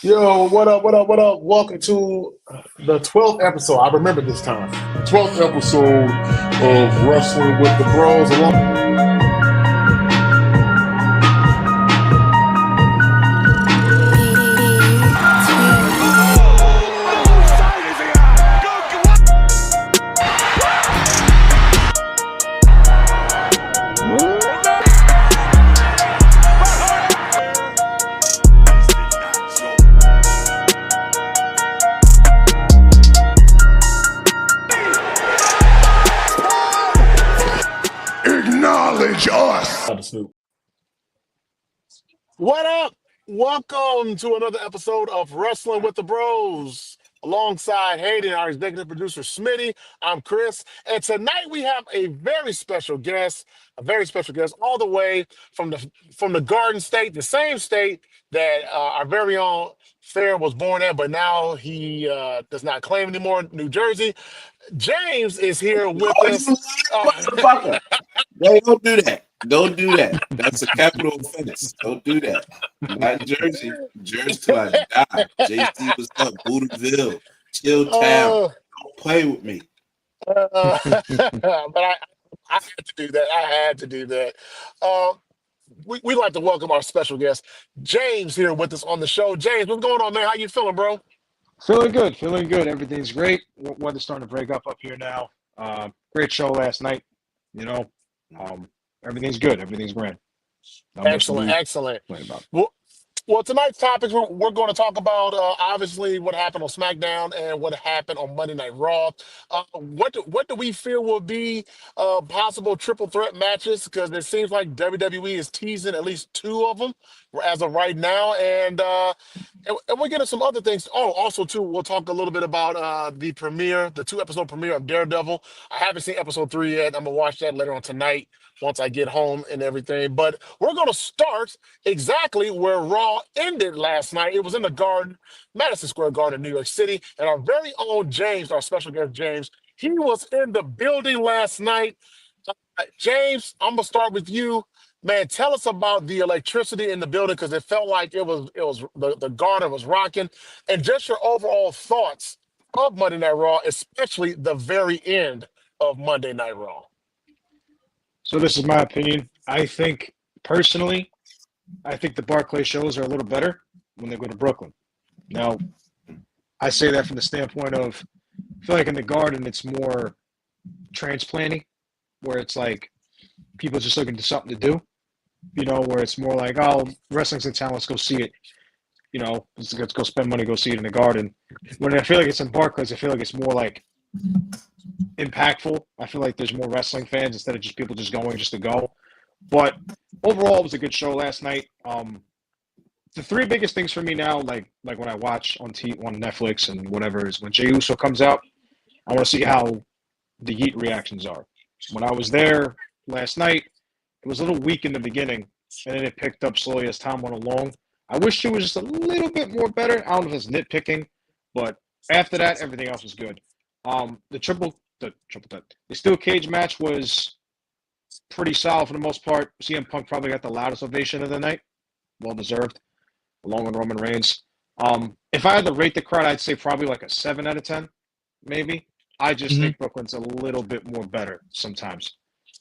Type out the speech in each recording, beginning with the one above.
Yo, what up, what up, what up? Welcome to the 12th episode. I remember this time. 12th episode of Wrestling with the Bros. Acknowledge us. What up? Welcome to another episode of Wrestling with the Bros. Alongside Hayden, our executive producer Smitty, I'm Chris, and tonight we have a very special guest, all the way from the Garden State, the same state that our very own Fair was born at, but now he does not claim anymore. New Jersey. James is here with Oh, us. you motherfucker. Hey, don't do that. Don't do that. That's a capital offense. Don't do that. Not Jersey. Jersey till I die. JC was up. Booterville. Chill town. Uh, Don't play with me. but I had to do that. I had to do that. Uh, we'd like to welcome our special guest, James, here with us on the show. James, what's going on, man? How you feeling, bro? Feeling good, feeling good. Everything's great. Weather's starting to break up here now. Great show last night. You know, everything's good. Everything's grand. Not much to Excellent, be excellent. complaining about. Well, tonight's topics we're going to talk about obviously what happened on SmackDown and what happened on Monday Night Raw. What do we feel will be possible triple threat matches? Because it seems like WWE is teasing at least two of them as of right now, and we're getting some other things. Oh, also too, we'll talk a little bit about the 2 episode premiere of Daredevil. I haven't seen episode 3 yet. I'm gonna watch that later on tonight once I get home and everything. But we're gonna start exactly where Raw ended last night. It was in the Garden, Madison Square Garden, New York City, and our very own James, our special guest James, he was in the building last night. James, I'm gonna start with you. Man, tell us about the electricity in the building because it felt like it was the garden was rocking, and just your overall thoughts of Monday Night Raw, especially the very end of Monday Night Raw. So this is my opinion. Personally, I think the Barclay shows are a little better when they go to Brooklyn. Now, I say that from the standpoint of, I feel like in the Garden it's more transplanting, where it's like people just looking for something to do. You know, where it's more like, oh, wrestling's in town, let's go see it. You know, let's go spend money, go see it in the Garden. When I feel like it's in Barclays, I feel like it's more like impactful. I feel like there's more wrestling fans instead of just people just going just to go. But overall, it was a good show last night. The three biggest things for me now, like when I watch on Netflix and whatever, is when Jey Uso comes out, I want to see how the Yeet reactions are. When I was there last night, it was a little weak in the beginning, and then it picked up slowly as time went along. I wish it was just a little bit more better. I don't know if it's nitpicking, but after that, everything else was good. The steel cage match was pretty solid for the most part. CM Punk probably got the loudest ovation of the night, well deserved, along with Roman Reigns. If I had to rate the crowd, I'd say probably like a 7 out of 10, maybe. I just think Brooklyn's a little bit more better sometimes,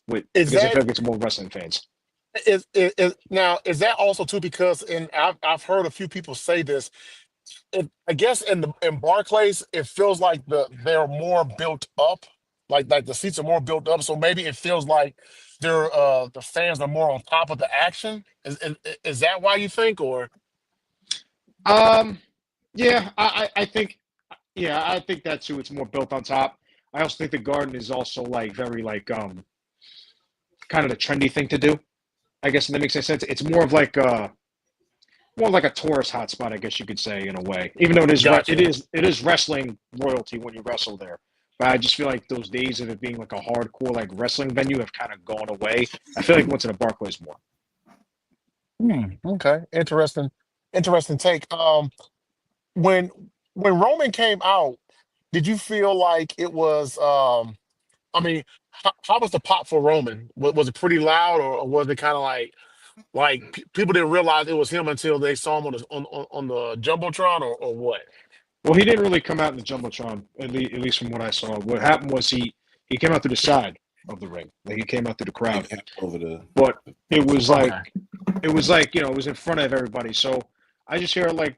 because I feel like it's more wrestling fans. Is that also too because I've heard a few people say this. I guess in Barclays it feels like they're more built up, like the seats are more built up. So maybe it feels like the fans are more on top of the action. Is that why you think, or? Um, yeah, I think, yeah, I think that too. It's more built on top. I also think the Garden is also like very like kind of the trendy thing to do. I guess if that makes any sense. It's more like a tourist hotspot, I guess you could say, in a way. Even though Gotcha. it is wrestling royalty when you wrestle there. But I just feel like those days of it being like a hardcore like wrestling venue have kind of gone away. I feel like it went to the Barclays more. Okay, interesting take. When when Roman came out, did you feel like it was? I mean, how was the pop for Roman? Was it pretty loud, or was it kind of like? Like people didn't realize it was him until they saw him on the jumbotron, or what? Well, he didn't really come out in the jumbotron, at least from what I saw. What happened was he came out through the side of the ring, like he came out through the crowd. Like over the. But it was like Okay. it was in front of everybody. So I just hear like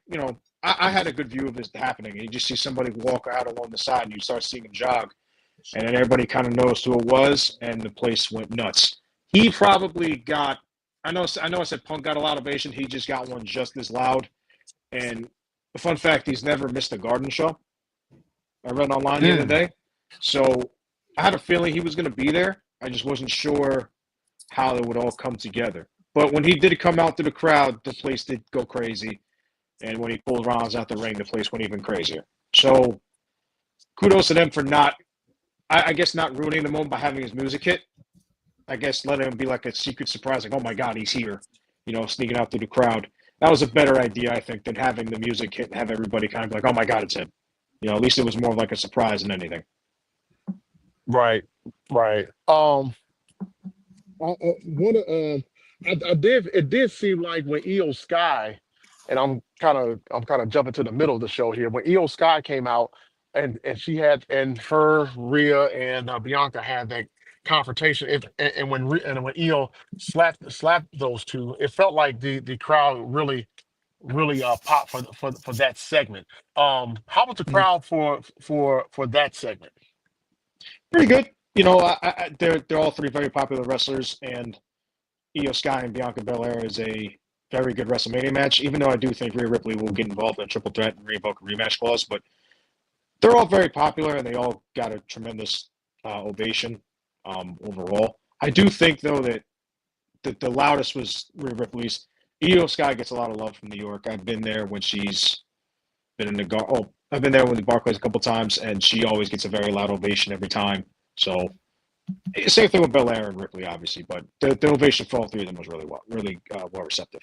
I had a good view of this happening. You just see somebody walk out along the side, and you start seeing him jog, and then everybody kind of noticed who it was, and the place went nuts. He probably got. I said Punk got a loud ovation. He just got one just as loud. And the fun fact, he's never missed a Garden show. I read online the other Mm. day. So I had a feeling he was going to be there. I just wasn't sure how it would all come together. But when he did come out to the crowd, the place did go crazy. And when he pulled Rollins out the ring, the place went even crazier. So kudos to them for not, I guess, not ruining the moment by having his music hit. I guess letting him be like a secret surprise, like, oh my God, he's here, sneaking out through the crowd. That was a better idea, I think, than having the music hit and have everybody kind of be like, oh my God, it's him. At least it was more of like a surprise than anything. Right, right. What I did. It did seem like when Io Sky, and I'm kind of jumping to the middle of the show here. When Io Sky came out, and she had and her Rhea and Bianca had that confrontation. And when Io slapped those two, it felt like the crowd really popped for that segment. How was the Mhm. crowd for that segment? Pretty good. They're all three very popular wrestlers, and Io Sky and Bianca Belair is a very good WrestleMania match. Even though I do think Rhea Ripley will get involved in a triple threat and revoke a rematch clause, but they're all very popular, and they all got a tremendous ovation overall. I do think though that the loudest was Rhea Ripley's. Io Sky gets a lot of love from New York. I've been there when she's been in the I've been there with the Barclays a couple times, and she always gets a very loud ovation every time. So same thing with Belair and Ripley, obviously, but the ovation for all three of them was really well receptive.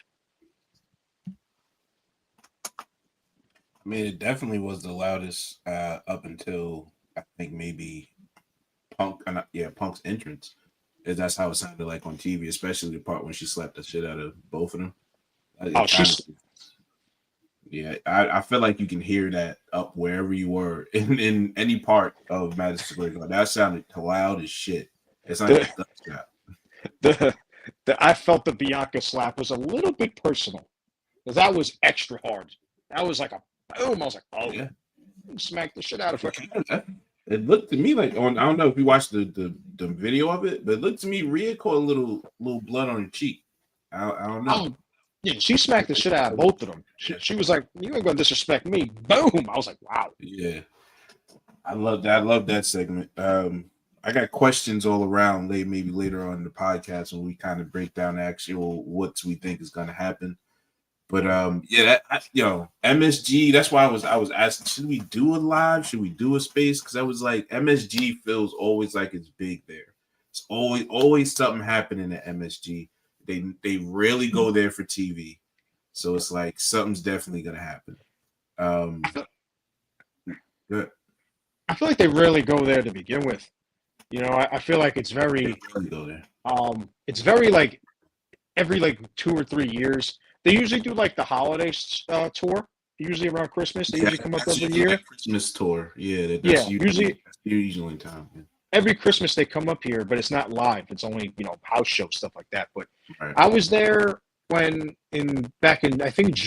I mean, it definitely was the loudest up until I think maybe Punk's entrance. That's how it sounded like on TV, especially the part when she slapped the shit out of both of them. I feel like you can hear that up wherever you were in any part of Madison Square Garden. That sounded loud as shit. It's like a The, gunshot. I felt the Bianca slap was a little bit personal because that was extra hard. That was like a boom. I was like, oh, Yeah. smack the shit out of her. It looked to me like I don't know if you watched the video of it, but it looked to me Rhea caught a little blood on her cheek. I don't know. Oh, yeah, she smacked the shit out of both of them. She was like, you ain't gonna disrespect me. Boom. I was like, wow. Yeah. I love that. I love that segment. I got questions all around maybe later on in the podcast when we kind of break down actual what we think is gonna happen. But MSG. That's why I was asking, should we do a live? Should we do a space? Because I was like, MSG feels always like it's big there. It's always something happening at MSG. They rarely go there for TV, so it's like something's definitely gonna happen. Good. I feel like they rarely go there to begin with. I feel like it's very Go there. it's very like every like 2 or 3 years. They usually do like the holiday tour. Usually around Christmas. They usually come up every year. Christmas tour. Yeah, Yeah, usually in time. Yeah. Every Christmas they come up here, but it's not live. It's only house show stuff like that. But Right. I was there back in I think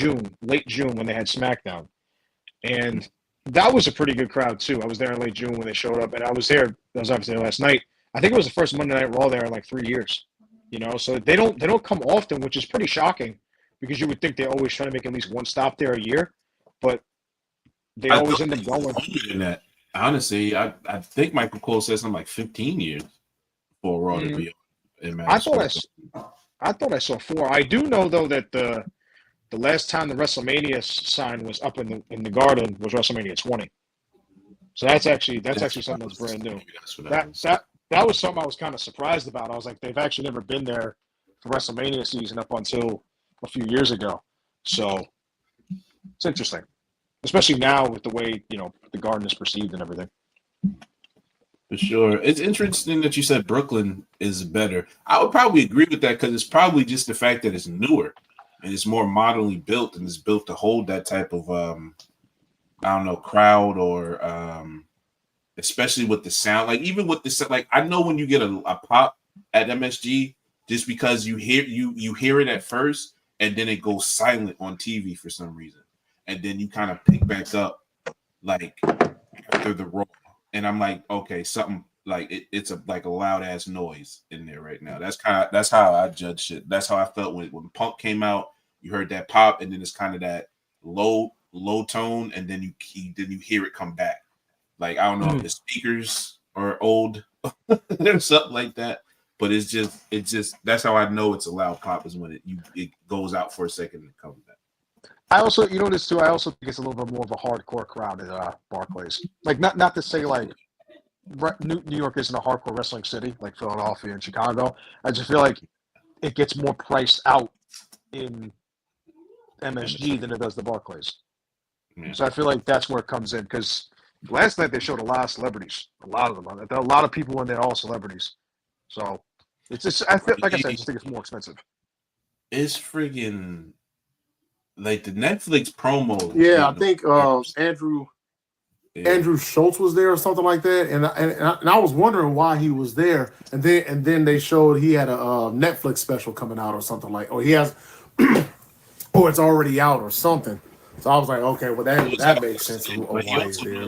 late June when they had SmackDown, and that was a pretty good crowd too. I was there in late June when they showed up, and I was obviously there last night. I think it was the first Monday Night Raw there in like 3 years. So they don't come often, which is pretty shocking because you would think they always try to make at least one stop there a year, but they always end up going. In that, honestly, I think Michael Cole said something like 15 years for Raw to be in Madison. I thought I saw 4. I do know though that the last time the WrestleMania sign was up in the Garden was WrestleMania 20. So that's actually something that's brand new. That was something I was kind of surprised about. I was like, they've actually never been there for WrestleMania season up until a few years ago. So it's interesting, especially now with the way the Garden is perceived and everything. For sure. It's interesting that you said Brooklyn is better. I would probably agree with that because it's probably just the fact that it's newer and it's more modernly built and it's built to hold that type of I don't know, crowd or especially with the sound. Like even with the like I know when you get a pop at MSG, just because you hear it at first and then it goes silent on TV for some reason. And then you kind of pick back up like after the roll. And I'm like, okay, something like it's a like a loud ass noise in there right now. That's how I judge shit. That's how I felt when Punk came out. You heard that pop, and then it's kind of that low tone, and then you hear it come back. Like I don't know if the speakers are old or something like that, but it's just that's how I know it's a loud pop is when it goes out for a second and comes back. I also, you know this too. I also think it's a little bit more of a hardcore crowd at Barclays. Like not to say like New York isn't a hardcore wrestling city like Philadelphia and Chicago. I just feel like it gets more priced out in MSG than it does the Barclays. Yeah. So I feel like that's where it comes in because last night they showed a lot of celebrities, a lot of them. A lot of people in there, all celebrities. So it's just I feel like I said, I just think it's more expensive. It's friggin' like the Netflix promo. Yeah, I think Andrew Schultz was there or something like that, and I was wondering why he was there, and then they showed he had a Netflix special coming out or something like, or he has, or it's already out or something. So I was like, okay, well that makes sense of why he's there.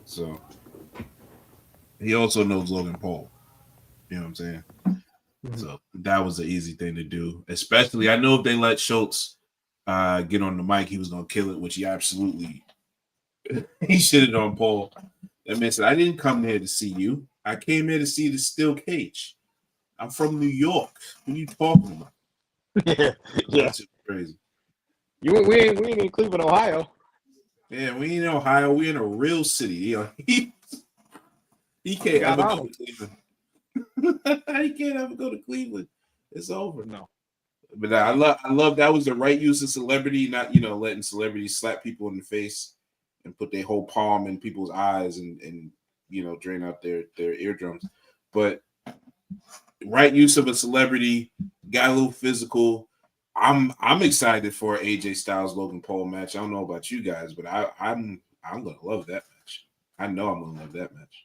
So he also knows Logan Paul. You know what I'm saying? So that was the easy thing to do. Especially, I know if they let Schultz get on the mic, he was gonna kill it, which he absolutely he shitted on Paul. That man said, "I didn't come here to see you. I came here to see the steel cage. I'm from New York. What are you talking about?" Yeah. That's crazy. We ain't in Cleveland, Ohio. Yeah, we ain't in Ohio. We in a real city. You know, he can't ever go to Cleveland. He can't ever go to Cleveland. It's over. No. But I love that was the right use of celebrity, not letting celebrities slap people in the face and put their whole palm in people's eyes and drain out their eardrums. But right use of a celebrity, got a little physical. I'm excited for an AJ Styles Logan Paul match. I don't know about you guys, but I'm gonna love that match. I know I'm gonna love that match.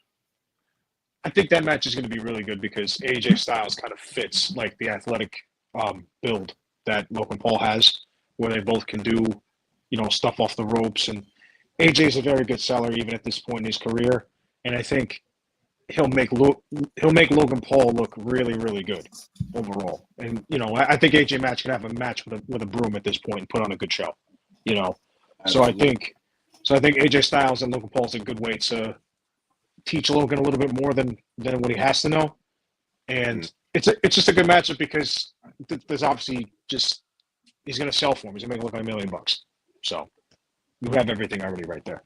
I think that match is going to be really good because AJ Styles kind of fits like the athletic build that Logan Paul has, where they both can do, stuff off the ropes. And AJ is a very good seller even at this point in his career, and I think he'll make Logan Paul look really, really good overall. And I think AJ match can have a match with a broom at this point and put on a good show. So I think AJ Styles and Logan Paul is a good way to teach Logan a little bit more than what he has to know, and it's just a good matchup because there's obviously just he's going to sell for him. He's going to make it look like $1 million. So you have everything already right there.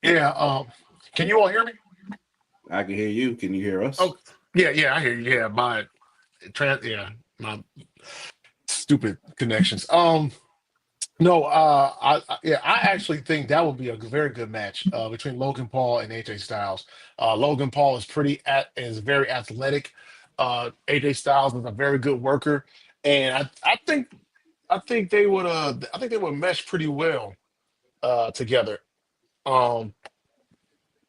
Yeah. Can you all hear me? I can hear you. Can you hear us? Oh, yeah, I hear you. Yeah, my stupid connections. No, I actually think that would be a very good match between Logan Paul and AJ Styles. Logan Paul is very athletic. AJ Styles is a very good worker, and I think they would mesh pretty well together. Um,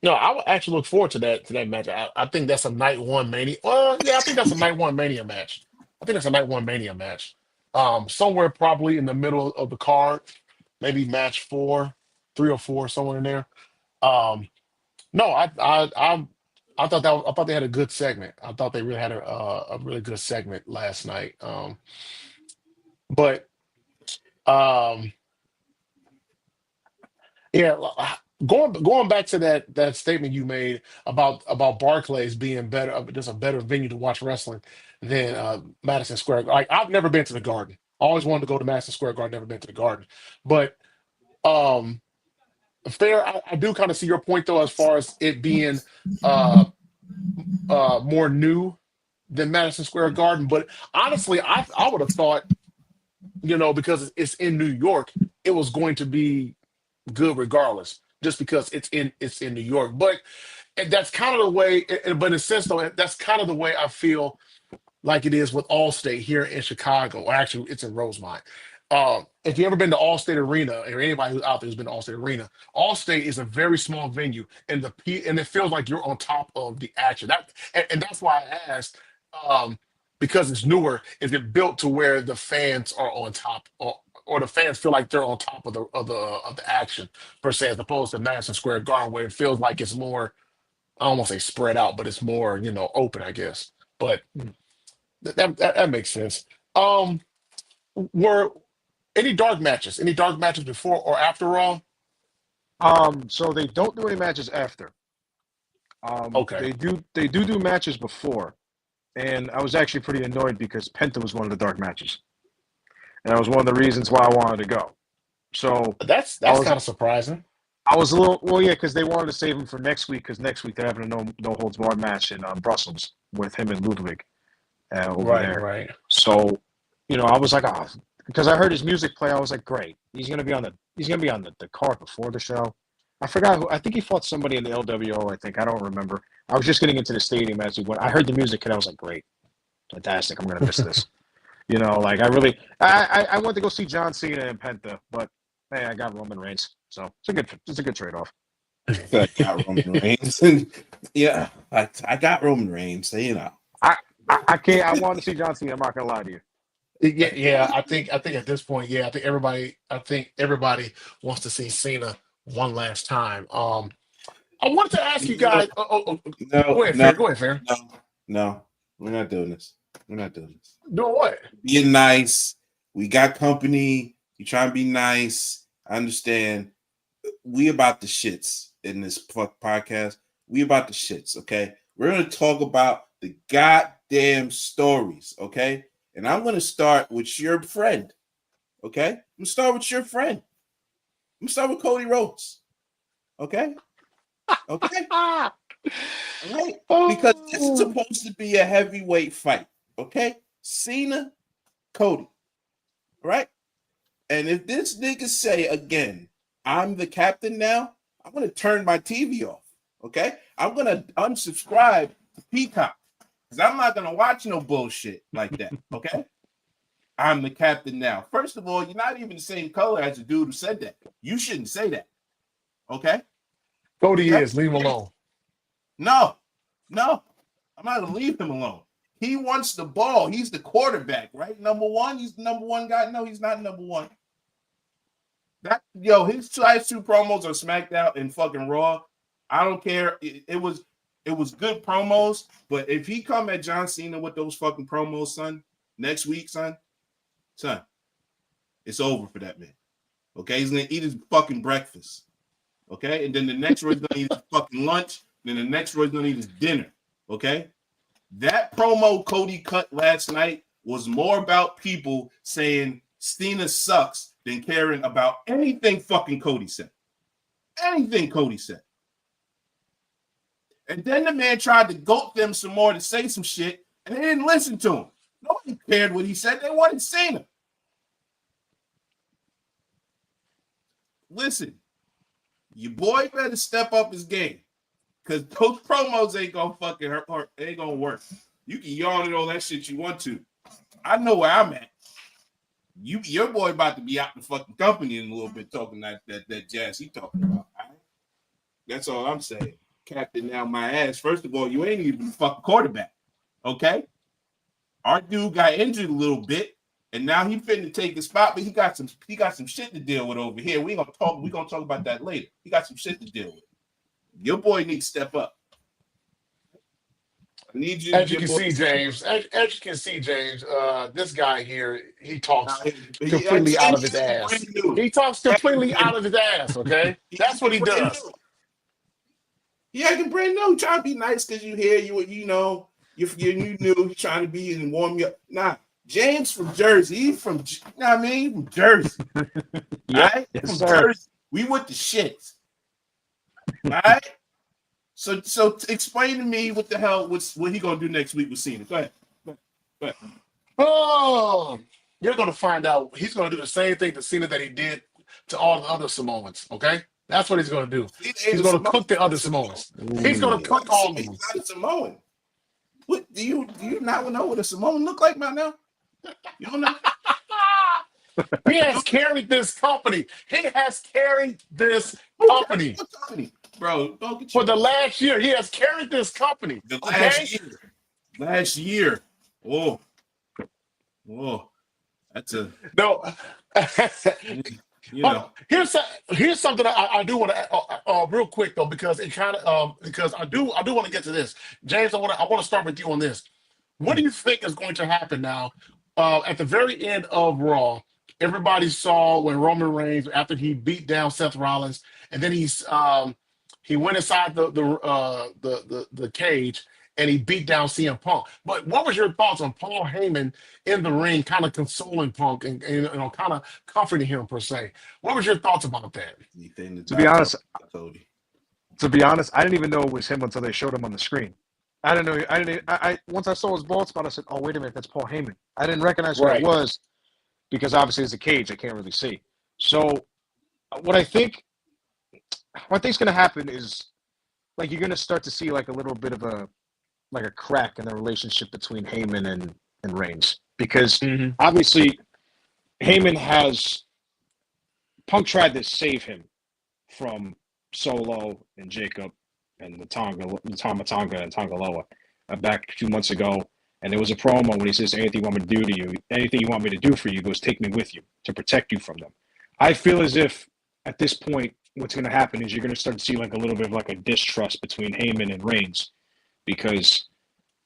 no, I would actually look forward to that match. I think that's a night one mania. Well, yeah, I think that's a night one mania match. I think that's a night one mania match. Somewhere probably in the middle of the card, maybe match 4, 3 or 4, somewhere in there. Um, no, I thought they had a good segment. I thought they really had a really good segment last night. But um, yeah, going back to that statement you made about Barclays being better, just a better venue to watch wrestling than Madison Square. Like I've never been to the Garden. Always wanted to go to Madison Square Garden. Never been to the Garden, but um, fair. I do kind of see your point though, as far as it being uh, more new than Madison Square Garden. But honestly, I would have thought, because it's in New York, it was going to be good regardless. just because it's in New York. But and that's kind of the way. But in a sense, though, that's kind of the way I feel like it is with Allstate here in Chicago. Or actually, it's in Rosemont. If you ever been to Allstate Arena, or anybody who's out there who's been to Allstate Arena, Allstate is a very small venue, and and it feels like you're on top of the action. And that's why I asked, because it's newer. Is it built to where the fans are on top, or the fans feel like they're on top of the action per se, as opposed to Madison Square Garden, where it feels like it's more, I don't want to say spread out, but it's more, open, I guess. But that makes sense. Um, were any dark matches? Any dark matches before or after Raw? So they don't do any matches after. Okay, They do matches before, and I was actually pretty annoyed because Penta was one of the dark matches, and that was one of the reasons why I wanted to go. So that's I that's was kind of surprising. I was a little, well, yeah, because they wanted to save him for next week, because next week they're having a no holds barred match in Brussels with him and Ludwig over Right, there. right. So, I was like, oh, because I heard his music play, I was like, great, he's gonna be on the card before the show. I forgot who. I think he fought somebody in the LWO. I don't remember. I was just getting into the stadium as he went. I heard the music and I was like, great, fantastic. I'm gonna miss this. Like I went to go see John Cena and Penta, but hey, I got Roman Reigns, so it's a good trade off. I got Roman Reigns. Yeah, I got Roman Reigns. I can't. I wanted to see John Cena. I'm not gonna lie to you. Yeah, yeah. I think at this point, yeah, I think everybody wants to see Cena one last time. I wanted to ask you guys. No, Go ahead, no, Fair. Go ahead, Fair. no, no. We're not doing this. We're not doing this. Doing what? Being nice. We got company. You trying to be nice. I understand. We about the shits in this podcast. We about the shits, okay? We're going to talk about the goddamn stories, okay? And I'm going to start with your friend, okay? I'm going to start with your friend. I'm going to start with Cody Rhodes, okay? Okay? Ah, All right? Because this is supposed to be a heavyweight fight, okay? Cena, Cody, all right? And if this nigga say again, I'm the captain now, I'm going to turn my TV off, okay? I'm going to unsubscribe to Peacock because I'm not going to watch no bullshit like that, okay? I'm the captain now. First of all, you're not even the same color as the dude who said that. You shouldn't say that, okay? Cody Okay? is. Leave him alone. No, I'm not going to leave him alone. He wants the ball. He's the quarterback, right? Number one. He's the number one guy. No, he's not number one. His last two promos on SmackDown and fucking Raw, I don't care. It was good promos, but if he come at John Cena with those fucking promos, son, next week, son, it's over for that man. Okay, he's gonna eat his fucking breakfast. Okay, and then the next row he's gonna eat his fucking lunch. Then the next row he's gonna eat his dinner. Okay, that promo Cody cut last night was more about people saying Cena sucks than caring about anything fucking Cody said. Anything Cody said. And then the man tried to goat them some more to say some shit, and they didn't listen to him. Nobody cared what he said. They wanted Cena. Listen, your boy better step up his game, because those promos ain't gonna fucking hurt. Ain't gonna work. You can yawn and all that shit you want to. I know where I'm at. Your boy about to be out the fucking company in a little bit talking that jazz he talking about. Right? That's all I'm saying. Captain now my ass. First of all, you ain't even the fucking quarterback. Okay? Our dude got injured a little bit, and now he finna take his spot, but he got some shit to deal with over here. We're gonna talk about that later. He got some shit to deal with. Your boy needs to step up. I need you. As you can see, James. As you can see, James. This guy here, he talks completely out of his ass. He talks completely out of his ass. Okay, that's what he does. He acting brand new, trying to be nice because you hear you new, trying to be and warm you up. Nah, James from Jersey. He's from, from Jersey. Yeah, right? yes, From sir. Jersey. We with the shits. All right. So explain to me what the hell what he gonna do next week with Cena. Go ahead. Oh, you're gonna find out. He's gonna do the same thing to Cena that he did to all the other Samoans. Okay. That's what he's going to do. He ain't He's a going to Samoan. cook the He's not other a Samoan. Samoans. He's going to cook all of He's them. not a Samoan. What do you not know what a Samoan look like by now? You don't know? He has carried this company. He has carried this company What company? Bro, don't get for you. the last year. He has carried this company. The Okay. last year. Whoa. That's a No. you know. Here's something I do want to real quick though, because it kind of because I do want to get to this. James, I want to start with you on this. What do you think is going to happen now? At the very end of Raw, everybody saw when Roman Reigns, after he beat down Seth Rollins, and then he went inside the cage and he beat down CM Punk. But what was your thoughts on Paul Heyman in the ring, kind of consoling Punk and kind of comforting him per se? What was your thoughts about that? To be honest, I didn't even know it was him until they showed him on the screen. I didn't know. I once I saw his bald spot, I said, "Oh, wait a minute, that's Paul Heyman." I didn't recognize who Right. it was because obviously it's a cage. I can't really see. So, what I think's going to happen is, like, you're going to start to see like a little bit of a crack in the relationship between Heyman and Reigns, because obviously Heyman has Punk tried to save him from Solo and Jacob and the Tama Tonga and Tongaloa back a few months ago. And there was a promo when he says, anything you want me to do to you, anything you want me to do for you, goes take me with you to protect you from them. I feel as if at this point, what's going to happen is you're going to start to see like a little bit of like a distrust between Heyman and Reigns, because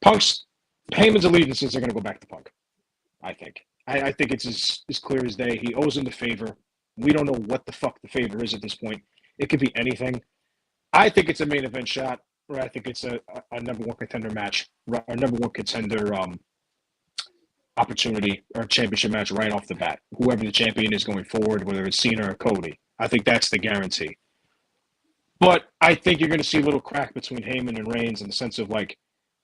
Heyman's allegiances are going to go back to Punk, I think. I think it's as clear as day. He owes him the favor. We don't know what the fuck the favor is at this point. It could be anything. I think it's a main event shot, or I think it's a number one contender match, or number one contender opportunity, or championship match right off the bat. Whoever the champion is going forward, whether it's Cena or Cody, I think that's the guarantee. But I think you're going to see a little crack between Heyman and Reigns in the sense of like,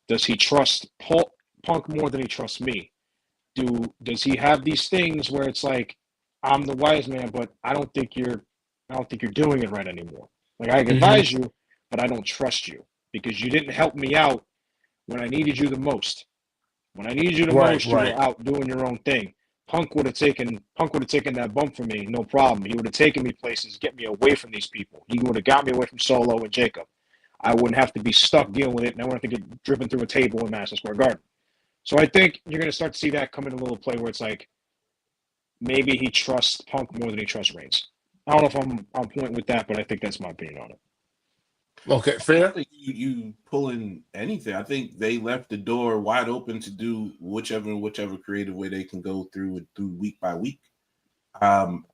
does he trust Punk more than he trusts me? Does he have these things where it's like, I'm the wise man, but I don't think you're doing it right anymore. Like, I advise you, but I don't trust you because you didn't help me out when I needed you the most. When I needed you the most, you were out doing your own thing. Punk would have taken that bump from me, no problem. He would have taken me places, get me away from these people. He would have got me away from Solo and Jacob. I wouldn't have to be stuck dealing with it, and I wouldn't have to get driven through a table in Madison Square Garden. So I think you're going to start to see that come in a little play where it's like, maybe he trusts Punk more than he trusts Reigns. I don't know if I'm on point with that, but I think that's my opinion on it. Okay, fair. I think you pulling anything. I think they left the door wide open to do whichever creative way they can go through week by week.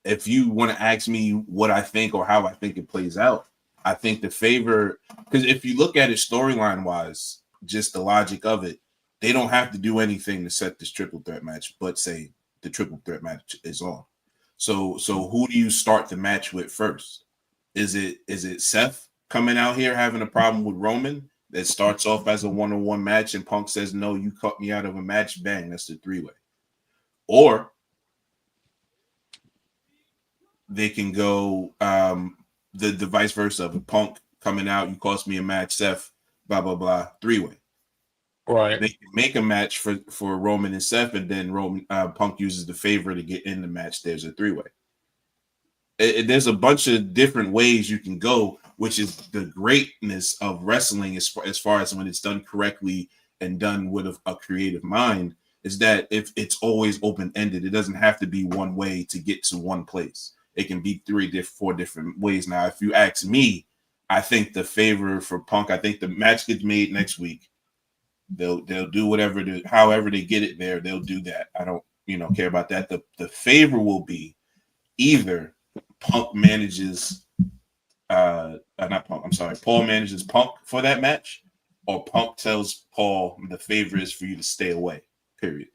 If you want to ask me what I think or how I think it plays out, I think the favor, because if you look at it storyline wise, just the logic of it, they don't have to do anything to set this triple threat match, but say the triple threat match is on. So who do you start the match with first? Is it Seth coming out here having a problem with Roman that starts off as a one-on-one match and Punk says, no, you cut me out of a match, bang, that's the three-way. Or they can go the vice versa of Punk coming out, you cost me a match, Seth, blah, blah, blah, three-way. Right. They can make a match for Roman and Seth, and then Punk uses the favor to get in the match. There's a three-way. There's a bunch of different ways you can go, which is the greatness of wrestling as far as when it's done correctly and done with a creative mind, is that if it's always open-ended, it doesn't have to be one way to get to one place. It can be four different ways. Now, if you ask me, I think the favor for Punk, I think the match gets made next week. They'll do whatever, however they get it there, they'll do that. I don't, care about that. The favor will be either Punk manages, not Punk, I'm sorry, Paul manages Punk for that match, or Punk tells Paul the favor is for you to stay away, period.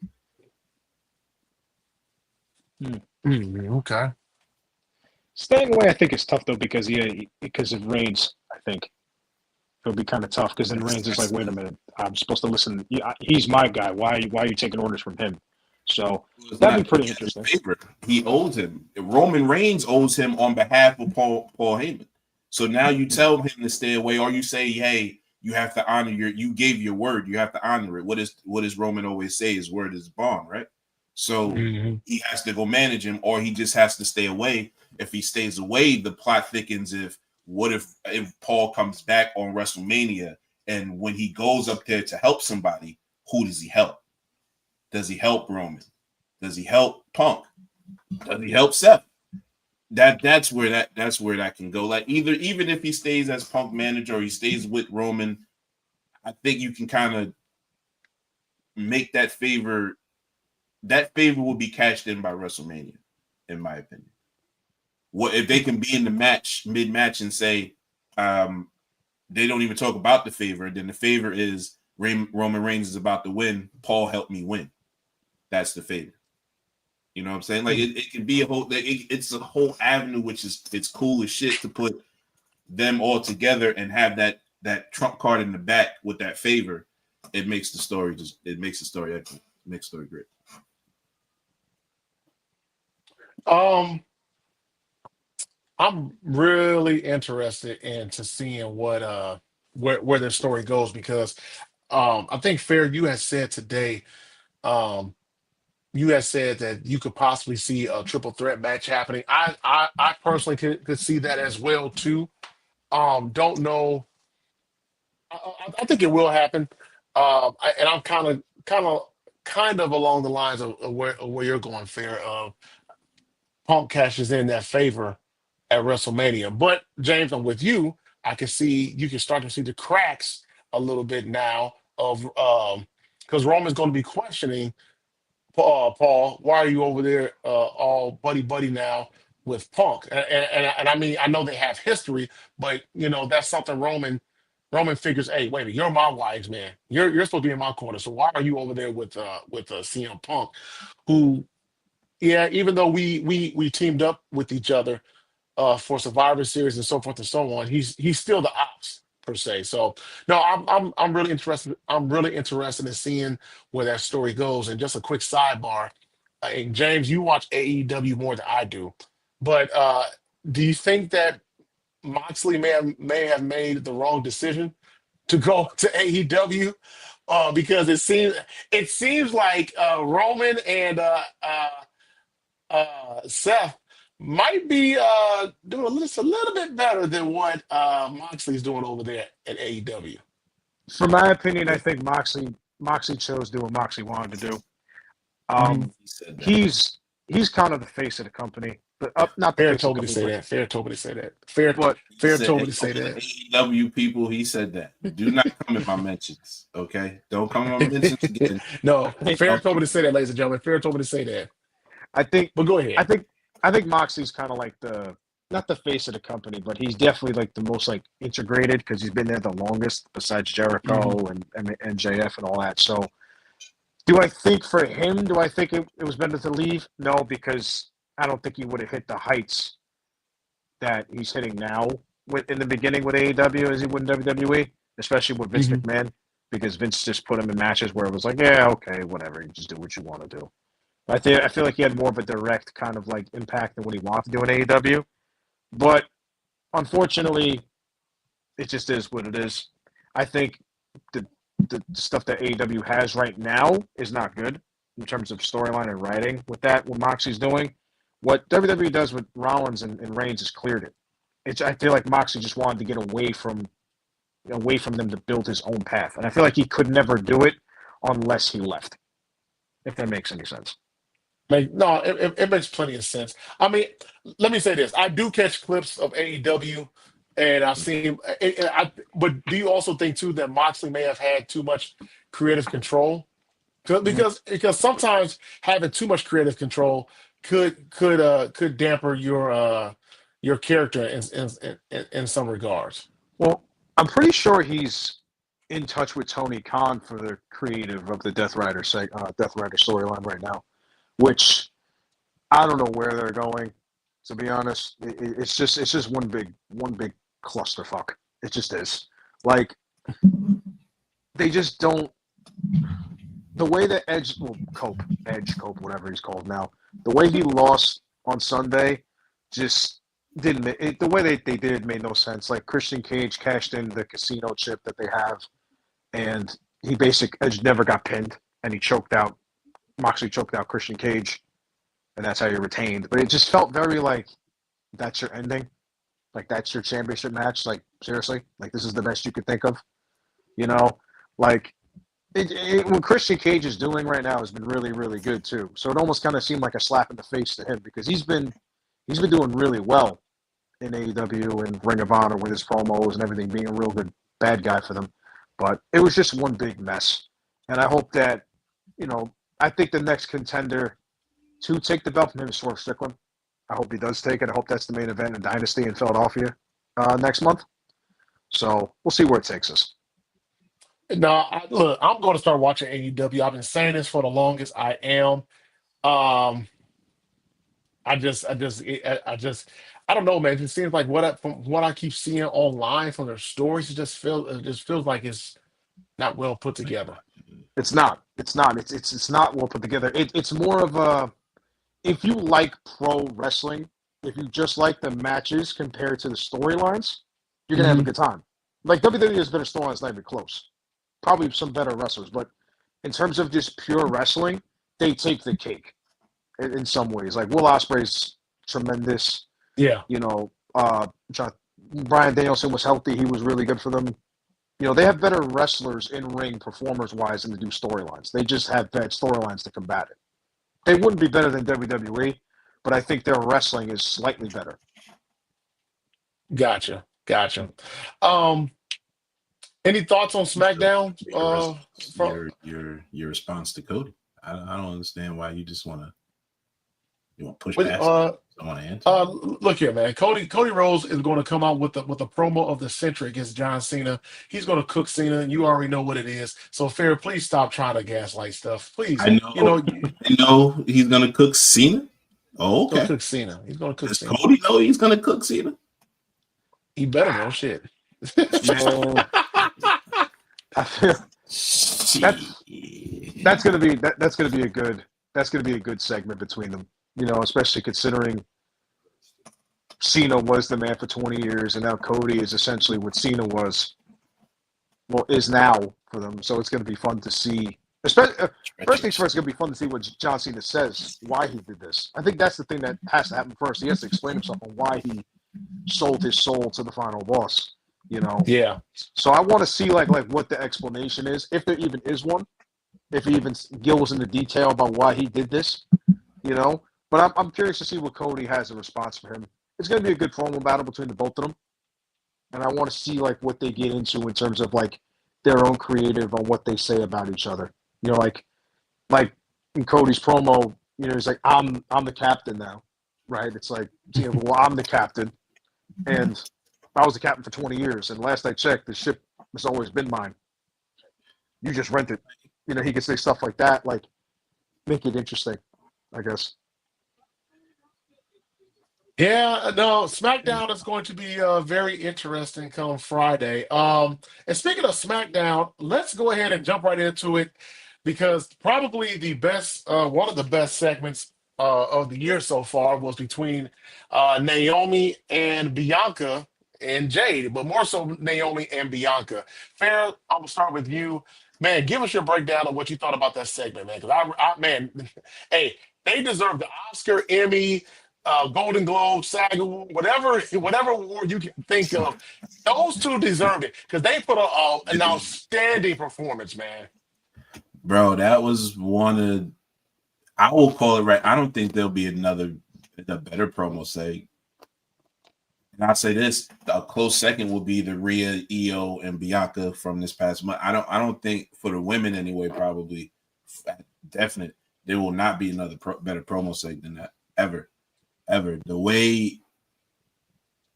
Okay. Staying away, I think, is tough, though, because of Reigns, I think. It'll be kind of tough, because then Reigns is like, wait a minute, I'm supposed to listen. He's my guy. Why are you taking orders from him? So that'd be pretty interesting. Favor. He owes him. Roman Reigns owes him on behalf of Paul Heyman. So now you tell him to stay away, or you say, hey, you have to honor you gave your word, you have to honor it. What does Roman always say? His word is bond, right? So he has to go manage him, or he just has to stay away. If he stays away, the plot thickens. If Paul comes back on WrestleMania, and when he goes up there to help somebody, who does he help? Does he help Roman? Does he help Punk? Does he help Seth? That's where that can go. Like even if he stays as Punk manager or he stays with Roman, I think you can kind of make that favor. That favor will be cashed in by WrestleMania, in my opinion. What if they can be in the match mid-match and say they don't even talk about the favor? Then the favor is Roman Reigns is about to win. Paul helped me win. That's the favor. You know what I'm saying? Like it can be it's a whole avenue, which is it's cool as shit to put them all together and have that trump card in the back with that favor. It makes the story excellent. It makes the story great. I'm really interested into seeing what where their story goes because I think Fair you had said today you had said that you could possibly see a triple threat match happening. I personally could see that as well too. Don't know. I think it will happen. And I'm kind of along the lines of where you're going, Fair. Punk cashes in that favor at WrestleMania. But James, I'm with you. You can start to see the cracks a little bit now of because Roman's going to be questioning Paul, why are you over there all buddy buddy now with Punk? And I mean, I know they have history, but that's something Roman figures. Hey, wait a minute, you're my wise man. You're supposed to be in my corner. So why are you over there with CM Punk, who, yeah, even though we teamed up with each other for Survivor Series and so forth and so on. He's still the ops per se. So no, I'm really interested. I'm really interested in seeing where that story goes. And just a quick sidebar, and James, you watch AEW more than I do, but do you think that Moxley may have made the wrong decision to go to AEW? Because it seems like Roman and Seth might be doing a little bit better than what Moxley's doing over there at AEW. For my opinion, I think Moxley chose to do what Moxley wanted to do. Mhm. He said that. He's kind of the face of the company, but not the Fair face of told the me to company, say but that. Fair told me to say that. Fair, but He fair said told me to say over the that. AEW people, he said that. Do not come in my mentions, okay? Don't come in my mentions again. No, Fair Don't told me come to say that, ladies and gentlemen. Fair told me to say that. I think But go I ahead. think I think Moxley's kind of like the not the face of the company, but he's definitely like the most like integrated because he's been there the longest, besides Hmm. Jericho and MJF and all that. So, do I think for him? Do I think it was better to leave? No, because I don't think he would have hit the heights that he's hitting now in the beginning with AEW as he would in WWE, especially with Vince Hmm. McMahon, because Vince just put him in matches where it was like, yeah, okay, whatever, you just do what you want to do. I feel like he had more of a direct kind of like impact than what he wanted to do in AEW. But unfortunately, it just is what it is. I think the the stuff that AEW has right now is not good in terms of storyline and writing. With that, what Moxie's doing, what WWE does with Rollins and Reigns has cleared it. I feel like Moxie just wanted to get away from them to build his own path, and I feel like he could never do it unless he left. If that makes any sense. No, it makes plenty of sense. I mean, let me say this: I do catch clips of AEW, and I've seen. But do you also think too that Moxley may have had too much creative control? Mm-hmm. Because sometimes having too much creative control could damper your character in some regards. Well, I'm pretty sure he's in touch with Tony Khan for the creative of the Death Rider storyline right now, which I don't know where they're going. To be honest, it's just one big clusterfuck. It just is. Like they just don't. The way that Edge Cope, whatever he's called now, the way he lost on Sunday, just the way they did it made no sense. Like Christian Cage cashed in the casino chip that they have, and Edge never got pinned, and Moxley choked out Christian Cage, and that's how he retained. But it just felt very like that's your ending, like that's your championship match. Like seriously, like this is the best you could think of, you know, like. What Christian Cage is doing right now has been really, really good too. So it almost kind of seemed like a slap in the face to him because he's been doing really well in AEW and Ring of Honor with his promos and everything, being a real good bad guy for them. But it was just one big mess. And I hope that, I think the next contender to take the belt from him is Swerve Strickland. I hope he does take it. I hope that's the main event in Dynasty in Philadelphia next month. So we'll see where it takes us. No, look, I'm going to start watching AEW. I've been saying this for the longest. I am. Um, I don't know, man. It just seems like from what I keep seeing online from their stories, it just feels like it's not well put together. It's not. It's not. It's not well put together. It's more of a. If you like pro wrestling, if you just like the matches compared to the storylines, you're gonna have a good time. Like WWE has better storylines, not even close. Probably some better wrestlers, but in terms of just pure wrestling, they take the cake in some ways. Like Will Ospreay's tremendous. Yeah. Bryan Danielson was healthy. He was really good for them. They have better wrestlers in ring performers-wise than they do storylines. They just have bad storylines to combat it. They wouldn't be better than WWE, but I think their wrestling is slightly better. Gotcha. Any thoughts on SmackDown? Your response to Cody. I don't understand why you just want to push But, past. I want to answer. Look here, man. Cody Rhodes is going to come out with a promo of the century against John Cena. He's going to cook Cena, and you already know what it is. So, Fair, please stop trying to gaslight stuff, please. I know. I know he's going to cook Cena. Oh, okay. Cook Cena. He's going to cook Does Cena. Cody know he's going to cook Cena? He better know shit. Man, I feel that's gonna be a good segment between them. Especially considering Cena was the man for 20 years, and now Cody is essentially what Cena is now for them. So it's going to be fun to see. Especially, first things first, it's going to be fun to see what John Cena says, why he did this. I think that's the thing that has to happen first. He has to explain himself on why he sold his soul to the final boss. Yeah. So I want to see like what the explanation is, if there even is one. If he even goes into detail about why he did this, But I'm curious to see what Cody has a response for him. It's going to be a good promo battle between the both of them, and I want to see like what they get into in terms of like their own creative on what they say about each other. Like in Cody's promo, he's like, I'm the captain now, right? It's like, well, I'm the captain, and I was the captain for 20 years, and last I checked, the ship has always been mine. You just rent it. He can say stuff like that, like make it interesting, I guess. Yeah, no, SmackDown is going to be very interesting come Friday. And speaking of SmackDown, let's go ahead and jump right into it because probably the best, one of the best segments of the year so far was between Naomi and Bianca and Jade, but more so Naomi and Bianca. Fair, I'm gonna start with you, man. Give us your breakdown of what you thought about that segment, man. Because man, hey, they deserve the Oscar, Emmy, Golden Globe, SAG, whatever award you can think of. Those two deserve it because they put an outstanding performance, man. Bro, that was one of, I will call it right. I don't think there'll be a better promo say. And I'll say this: a close second will be the Rhea, Io, and Bianca from this past month. I don't think for the women anyway. Probably, definite. There will not be another better promo segment than that ever. The way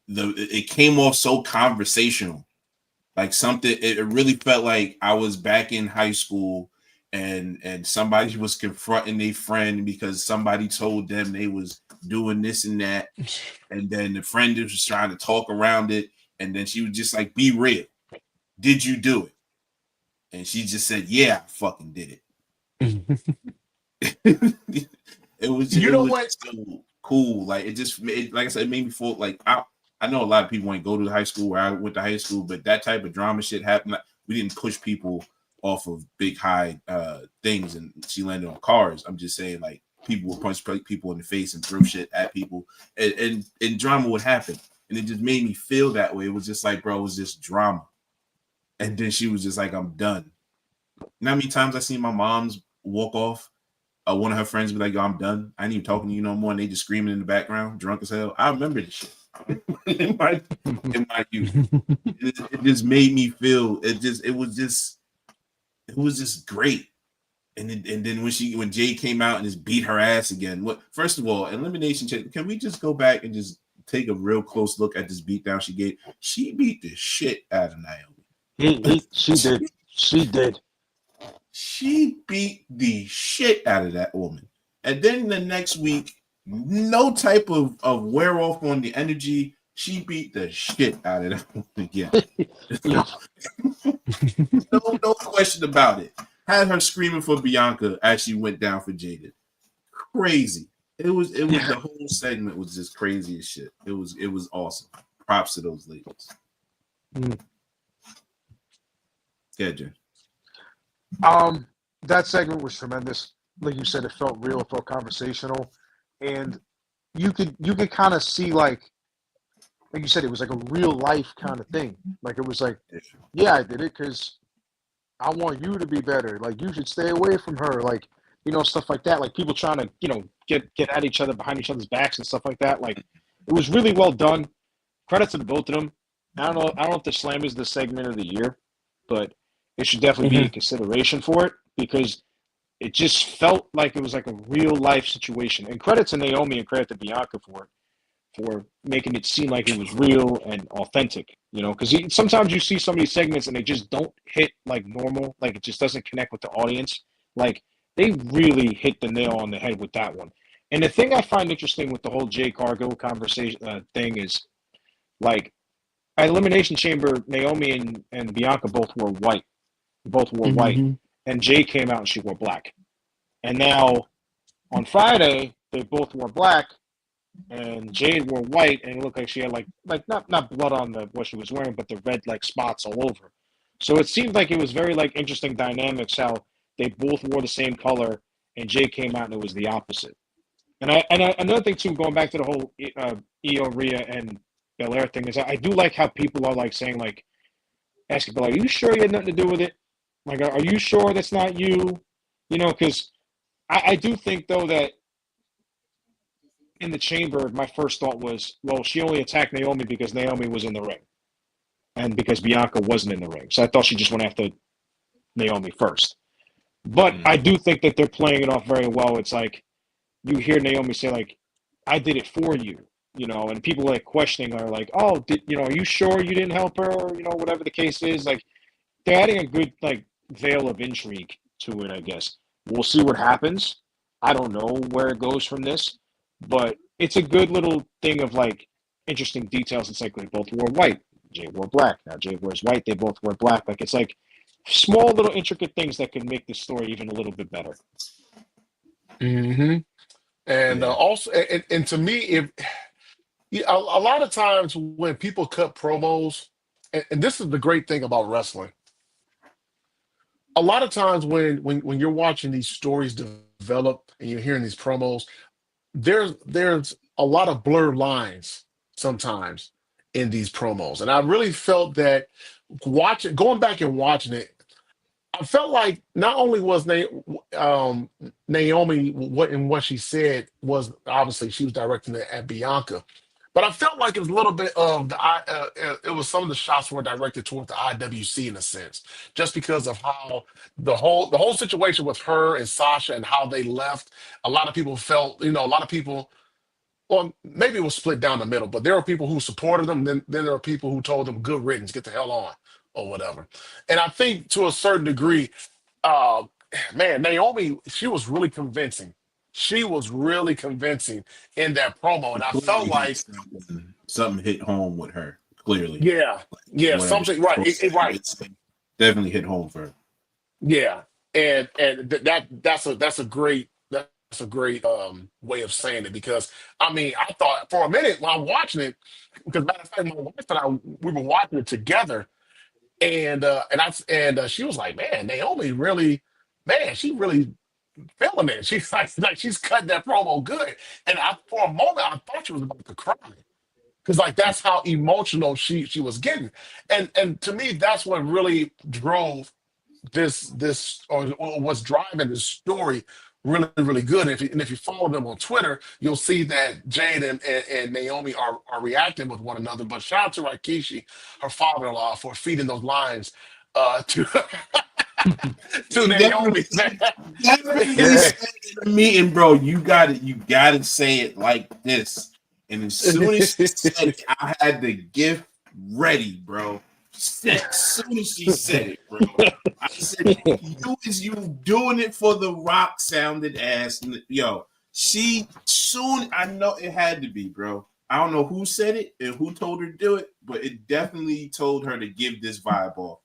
it came off so conversational, like something. It really felt like I was back in high school, and somebody was confronting their friend because somebody told them they was doing this and that, and then the friend was just trying to talk around it, and then she was just like, "Be real. Did you do it?" And she just said, "Yeah, I fucking did it." It was. You know what? cool. Like it just, like I said, it made me feel like I know a lot of people ain't go to high school where I went to high school, but that type of drama shit happened. Like, we didn't push people off of big high things, and she landed on cars. I'm just saying, like, people would punch people in the face and throw shit at people, and drama would happen, and it just made me feel that way. It was just like, bro, it was just drama. And then she was just like, I'm done. You know how many times I seen my mom's walk off? One of her friends be like, yo, I'm done. I ain't even talking to you no more. And they just screaming in the background, drunk as hell. I remember this shit in my youth. It just made me feel, it was just great. And then when Jade came out and just beat her ass again. First of all, Elimination Chamber, can we just go back and just take a real close look at this beatdown she gave? She beat the shit out of Naomi. She did. She did. She beat the shit out of that woman. And then the next week, no type of wear off on the energy. She beat the shit out of that woman again. No question about it. Had her screaming for Bianca as she went down for Jada. Crazy. It was the whole segment was just crazy as shit. It was awesome. Props to those ladies. Yeah, Jen. That segment was tremendous. Like you said, it felt real, it felt conversational, and you could kind of see like you said, it was like a real life kind of thing. Like it was like, yeah, I did it because I want you to be better. Like you should stay away from her. Like, stuff like that. Like people trying to, get at each other behind each other's backs and stuff like that. Like it was really well done. Credits to both of them. I don't know if the Slam is the segment of the year, but it should definitely be in consideration for it because it just felt like it was like a real life situation. And credit to Naomi and credit to Bianca for making it seem like it was real and authentic, because sometimes you see some of these segments and they just don't hit like normal, like it just doesn't connect with the audience. Like they really hit the nail on the head with that one. And the thing I find interesting with the whole Jay Cargill conversation thing is like at Elimination Chamber, Naomi and Bianca both wore white. And Jay came out and she wore black. And now on Friday, they both wore black. And Jade wore white, and it looked like she had like not blood on what she was wearing, but the red like spots all over. So it seemed like it was very like interesting dynamics how they both wore the same color, and Jade came out and it was the opposite. And another thing too, going back to the whole Io, Rhea, and Belair thing is I do like how people are like saying like, asking people, are you sure you had nothing to do with it? Like, are you sure that's not you? Because I do think though that. In the chamber, my first thought was, well, she only attacked Naomi because Naomi was in the ring and because Bianca wasn't in the ring. So I thought she just went after Naomi first. But I do think that they're playing it off very well. It's like you hear Naomi say, like, I did it for you, and people like questioning are like, oh, are you sure you didn't help her? Or, whatever the case is. Like, they're adding a good, like, veil of intrigue to it, I guess. We'll see what happens. I don't know where it goes from this. But it's a good little thing of like interesting details. It's like they both wore white. Jay wore black. Now Jay wears white. They both wear black. Like it's like small little intricate things that can make the story even a little bit better. And also, and to me, a lot of times when people cut promos, and this is the great thing about wrestling. A lot of times when you're watching these stories develop and you're hearing these promos, there's a lot of blurred lines sometimes in these promos, and I really felt that going back and watching it, I felt like not only was Naomi what she said was obviously she was directing it at Bianca, but I felt like it was a little bit of it was some of the shots were directed towards the IWC in a sense, just because of how the whole situation with her and Sasha and how they left. A lot of people felt, a lot of people, well, maybe it was split down the middle, but there were people who supported them. Then there are people who told them, good riddance, get the hell on, or whatever. And I think to a certain degree, uh, man, Naomi, she was really convincing. She was really convincing in that promo. And I felt like something hit home with her, clearly. Yeah, something, right. Right. It's definitely hit home for her. Yeah. And that's a great that's a great way of saying it, because I mean, I thought for a minute while I'm watching it, because matter of fact, my wife and I, we were watching it together, and she was like, "Man, Naomi really, man, she really feeling it. She's like she's cutting that promo good." And for a moment, I thought she was about to cry, because like that's how emotional she was getting, and to me, that's what really drove this or what's driving this story really really good. And if you follow them on Twitter, you'll see that Jade and Naomi are reacting with one another. But shout out to Rikishi, her father-in-law, for feeding those lines to to He Naomi, man. definitely Yeah. said in the meeting, bro. You gotta say it like this. And as soon as she said it, I had the gift ready, bro. As soon as she said it, bro, I said, you doing it for the rock sounded ass. Yo, she soon, I know it had to be, bro. I don't know who said it and who told her to do it, but it definitely told her to give this vibe off.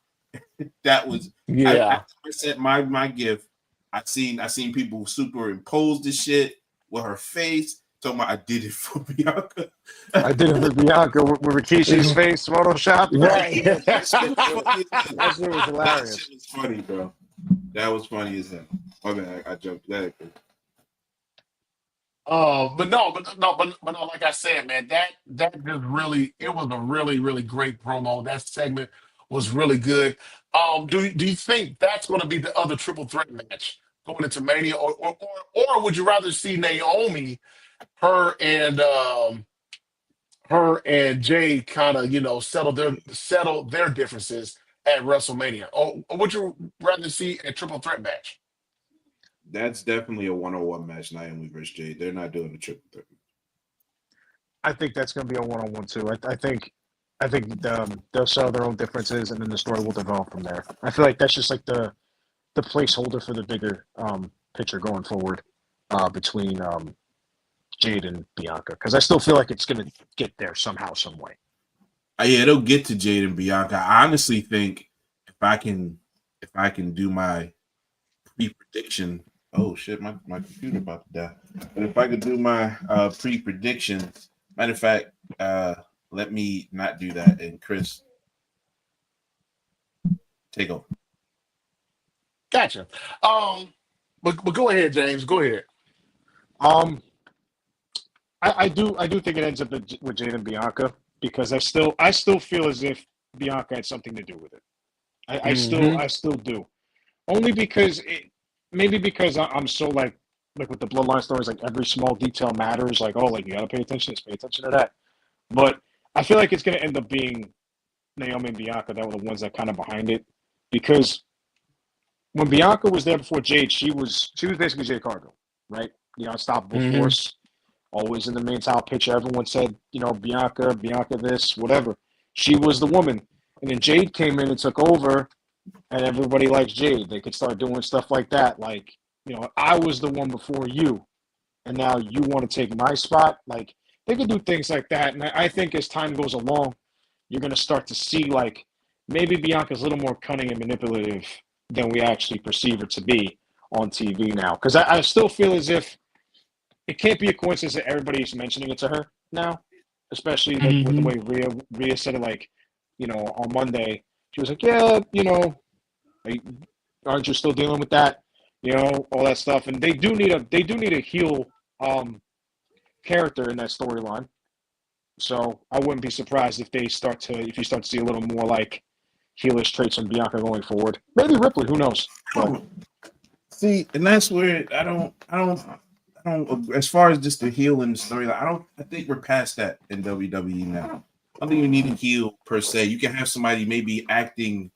That was, I Yeah. said my gift. I seen people superimpose the shit with her face. Talking about I did it for Bianca. I did it for Bianca with Rikishi's face photoshopped. Right. That shit was funny as hell. That shit was That hilarious. shit was funny, bro. That was funny as hell. My bad, I jumped that. But no, like I said, man, that just really, it was a really really great promo. That segment was really good. Do you think that's going to be the other triple threat match going into Mania, or would you rather see Naomi, her and Jay kind of settle their differences at WrestleMania, or would you rather see a triple threat match? That's definitely a one-on-one match, Naomi versus Jade. They're not doing a triple threat. I think that's going to be a one-on-one too. I think they'll sell their own differences, and then the story will develop from there. I feel like that's just like the placeholder for the bigger picture going forward between Jade and Bianca, because I still feel like it's going to get there somehow, some way. Yeah, it'll get to Jade and Bianca. I honestly think if I can do my pre-prediction. Oh shit, my computer about to die. But if I could do my pre-predictions, matter of fact, let me not do that. And Chris, take over. Gotcha. But go ahead, James. Go ahead. Um, I do think it ends up with Jade and Bianca, because I still feel as if Bianca had something to do with it. I still Hmm. I still do. Only because maybe because I'm so like with the bloodline stories, like every small detail matters. Like, oh, like you gotta pay attention to this, pay attention to that. But I feel like it's gonna end up being Naomi and Bianca that were the ones that kind of behind it, because when Bianca was there before Jade, she was basically Jade Cargill, right? The unstoppable Hmm. force, always in the main title picture. Everyone said, Bianca this, whatever. She was the woman, and then Jade came in and took over, and everybody likes Jade. They could start doing stuff like that, like I was the one before you, and now you want to take my spot. Like they could do things like that, and I think as time goes along, you're going to start to see like maybe Bianca's a little more cunning and manipulative than we actually perceive her to be on TV now. Because I still feel as if it can't be a coincidence that everybody's mentioning it to her now, especially like with the Hmm. way Rhea said it, like on Monday. She was like, yeah, aren't you still dealing with that? All that stuff. And they do need a heel um, character in that storyline. So I wouldn't be surprised if you start to see a little more like heelish traits from Bianca going forward. Maybe Ripley, who knows? But See, and that's where I don't. As far as just the heel in the story, I think we're past that in WWE now. I don't think you need a heel per se. You can have somebody maybe acting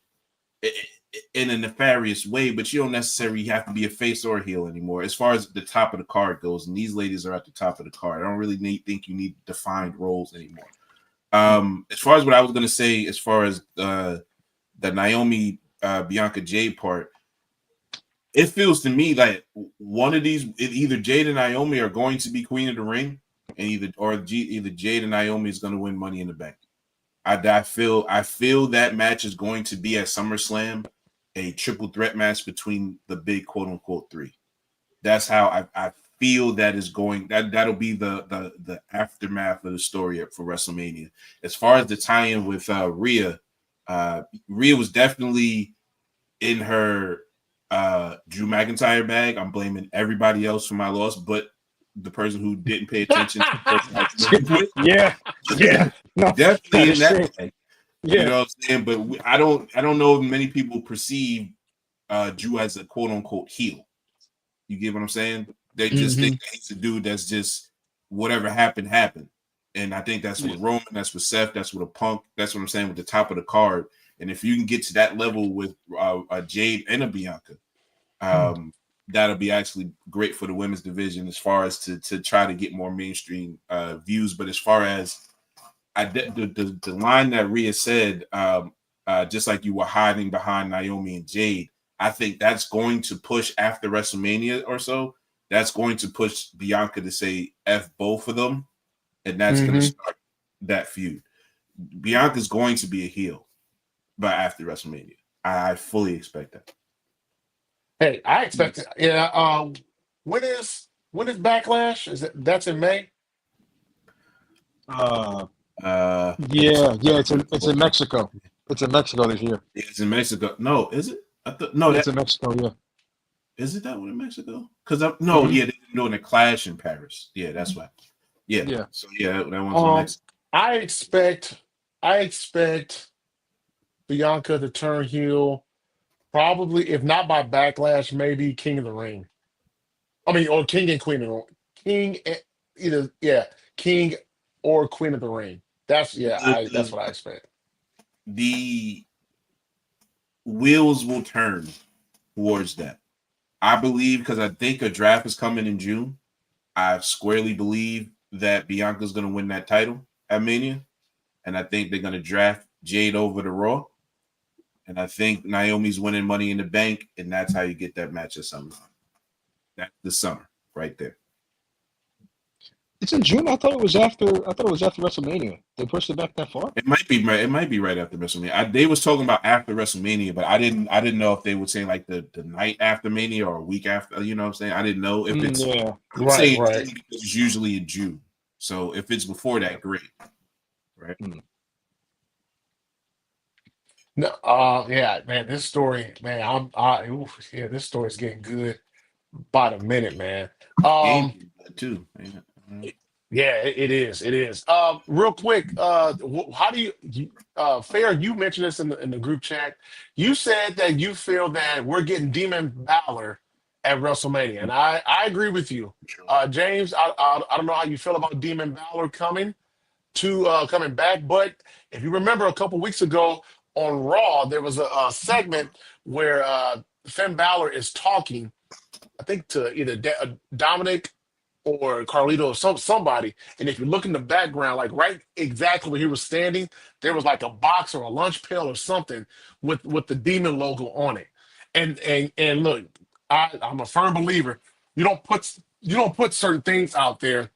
in a nefarious way, but you don't necessarily have to be a face or a heel anymore. As far as the top of the card goes, and these ladies are at the top of the card, I don't really think you need defined roles anymore. As far as what I was going to say, as far as the Naomi Bianca Jade part, it feels to me like one of these, either Jade and Naomi are going to be Queen of the Ring, and either Jade and Naomi is going to win Money in the Bank. I feel that match is going to be at SummerSlam, a triple threat match between the big quote unquote three. That's how I feel that is going. That'll be the aftermath of the story for WrestleMania. As far as the tie-in with Rhea, Rhea was definitely in her Drew McIntyre bag. I'm blaming everybody else for my loss, but the person who didn't pay attention to the person I was living with. Yeah, yeah, no, Definitely in is that true. bag. You Yeah, know what I'm saying? But I don't know if many people perceive Drew as a quote unquote heel. You get what I'm saying? They just think that he's a dude that's just whatever happened, happened. And I think that's with Roman, that's with Seth, that's with a Punk. That's what I'm saying with the top of the card. And if you can get to that level with a Jade and a Bianca, that'll be actually great for the women's division as far as to try to get more mainstream views. But as far as the line that Rhea said, just like you were hiding behind Naomi and Jade, I think that's going to push after WrestleMania or so. That's going to push Bianca to say F both of them, and that's going to start that feud. Bianca's going to be a heel by after WrestleMania. I fully expect that. Hey, I expect it. Yeah. When is Backlash? That's in May? yeah, it's in Mexico. It's in Mexico this year. It's in Mexico. No, is it? No, It's in Mexico. Yeah. Is it that one in Mexico? Because no, yeah, they're doing a Clash in Paris. Yeah, that's why. Yeah. Yeah. So yeah, that one's in Mexico. I expect Bianca to turn heel, probably if not by Backlash, maybe King of the Ring. I mean, or King and Queen of the King, King or Queen of the Ring. That's that's what I expect. The wheels will turn towards that. I believe because I think a draft is coming in June. I squarely believe that Bianca's going to win that title at Mania, and I think they're going to draft Jade over to Raw, and I think Naomi's winning Money in the Bank, and that's how you get that match at SummerSlam. That's the summer right there. It's in June. I thought it was after WrestleMania. They pushed it back that far. It might be right after WrestleMania. They was talking about after WrestleMania, but I didn't know if they were saying like the night after Mania or a week after. You know what I'm saying? I didn't know if it's right. Because it's usually in June. So if it's before that, great. Right. No, yeah, man, this story, man, this story is getting good by the minute, man. Game too. Yeah, it is. It is. Real quick, how do Fair, you mentioned this in the group chat. You said that you feel that we're getting Demon Balor at WrestleMania, and I agree with you. James, I don't know how you feel about Demon Balor coming back, but if you remember a couple weeks ago on Raw, there was a segment where Finn Balor is talking, I think to either Dominic or Carlito or somebody. And if you look in the background, like right exactly where he was standing, there was like a box or a lunch pail or something with the demon logo on it. And look, I'm a firm believer. You don't put certain things out there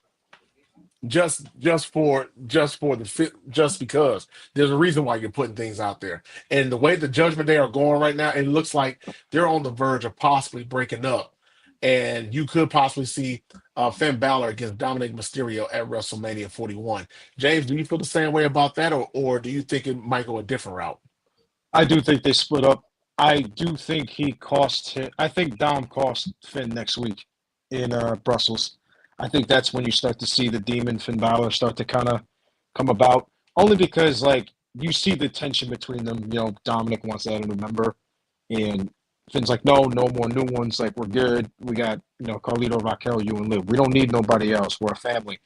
just for the fit, just because there's a reason why you're putting things out there. And the way the Judgment Day are going right now, it looks like they're on the verge of possibly breaking up, and you could possibly see Finn Balor against Dominic Mysterio at WrestleMania 41. James, do you feel the same way about that, or do you think it might go a different route? I do think they split up. I do think he cost him. I think Dom cost Finn next week in Brussels. I think that's when you start to see the demon Finn Balor start to kind of come about. Only because like you see the tension between them. You know, Dominic wants to add a new member, and Finn's like, no more new ones. Like we're good. We got Carlito, Raquel, you and Liv. We don't need nobody else. We're a family.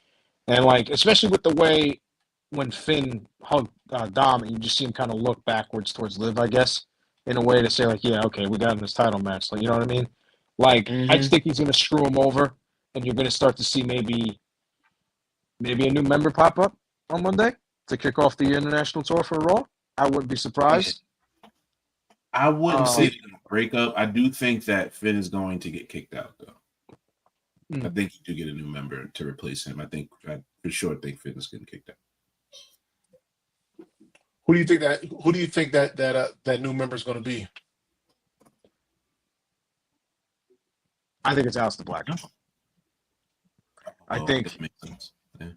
And like especially with the way when Finn hugged Dom, and you just see him kind of look backwards towards Liv, I guess, in a way to say like, yeah, okay, we got in this title match. Like, you know what I mean? Like, I just think he's gonna screw him over, and you're gonna start to see maybe a new member pop up on Monday to kick off the international tour for Raw. I wouldn't be surprised. I wouldn't say they're gonna break up. I do think that Finn is going to get kicked out, though. I think you do get a new member to replace him. I for sure think Finn is getting kicked out. Who do you think that new member is going to be? I think it's Aleister Black. I think that makes sense. Yeah.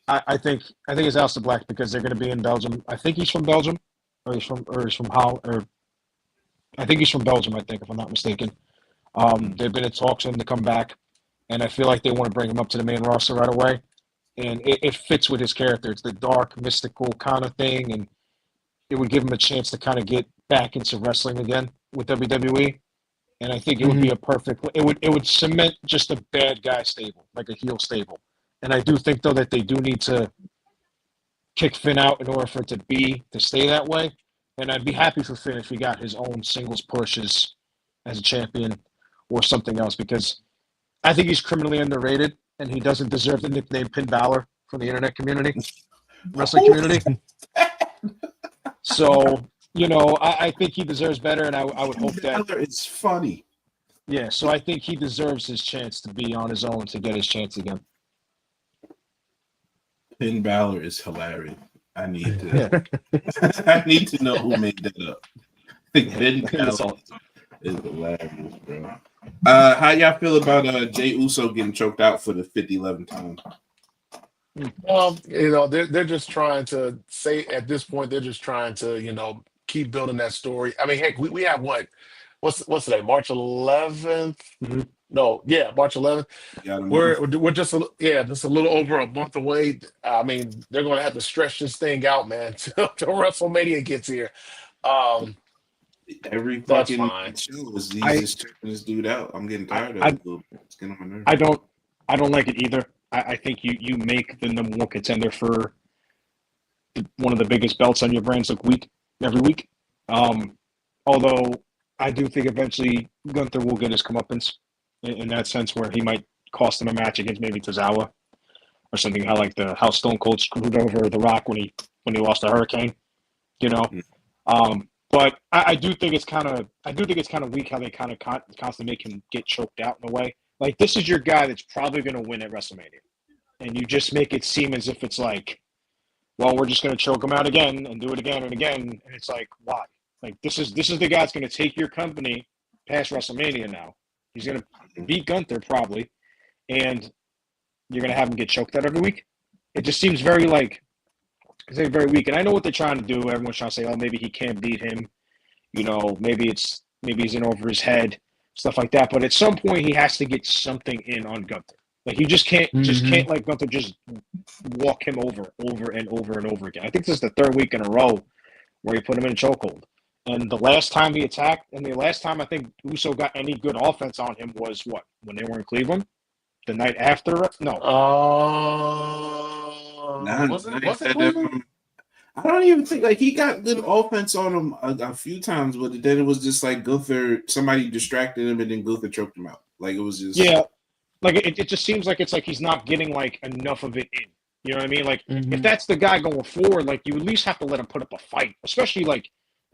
I think it's Aleister Black because they're going to be in Belgium. I think he's from Belgium, or he's from Holland, or I think he's from Belgium. I think, if I'm not mistaken. They've been in talks for him to come back, and I feel like they want to bring him up to the main roster right away. And it fits with his character. It's the dark, mystical kind of thing, and it would give him a chance to kind of get back into wrestling again with WWE. And I think it would be a perfect. It would cement just a bad guy stable, like a heel stable. And I do think though that they do need to kick Finn out in order for it to stay that way. And I'd be happy for Finn if he got his own singles pushes as a champion or something else, because I think he's criminally underrated and he doesn't deserve the nickname Finn Balor from the internet community, wrestling community. So, I think he deserves better, and I would hope that It's funny. Yeah, so I think he deserves his chance to be on his own to get his chance again. Finn Balor is hilarious. I need to. I need to know who made that up. Finn Balor is hilarious, bro. How y'all feel about Jey Uso getting choked out for the 11th time? They're just trying to say at this point, they're just trying to, keep building that story. I mean, heck, we have what's today? March 11th? Mm-hmm. No, yeah, March 11th. We're just a little over a month away. I mean, they're going to have to stretch this thing out, man, till WrestleMania gets here. Every That's fucking fine. show is just checking this dude out. I'm getting tired of it. It's getting on my nerves. I don't like it either. I think you make the number one contender for one of the biggest belts on your brands look every week. Although I do think eventually Gunther will get his comeuppance in that sense, where he might cost him a match against maybe Tozawa or something. How Stone Cold screwed over The Rock when he lost to Hurricane, But I do think it's kind of weak how they kind of constantly make him get choked out in a way. Like, this is your guy that's probably going to win at WrestleMania, and you just make it seem as if it's like, well, we're just going to choke him out again and do it again and again, and it's like, why? Like, this is the guy that's going to take your company past WrestleMania now. He's going to beat Gunther probably, and you're going to have him get choked out every week. It just seems very very weak. And I know what they're trying to do. Everyone's trying to say, oh, maybe he can't beat him. Maybe he's in over his head, stuff like that. But at some point, he has to get something in on Gunther. Like, you just can't let Gunther just walk him over and over and over again. I think this is the third week in a row where he put him in a chokehold. And the last time he attacked, and the last time I think Uso got any good offense on him was what? When they were in Cleveland? The night after? No. Was it Cleveland? I don't even think he got good offense on him a few times, but then it was just like Gunther, somebody distracted him and then Gunther choked him out. Like, it was just it just seems like it's like he's not getting enough of it in. You know what I mean? Like, if that's the guy going forward, you at least have to let him put up a fight, especially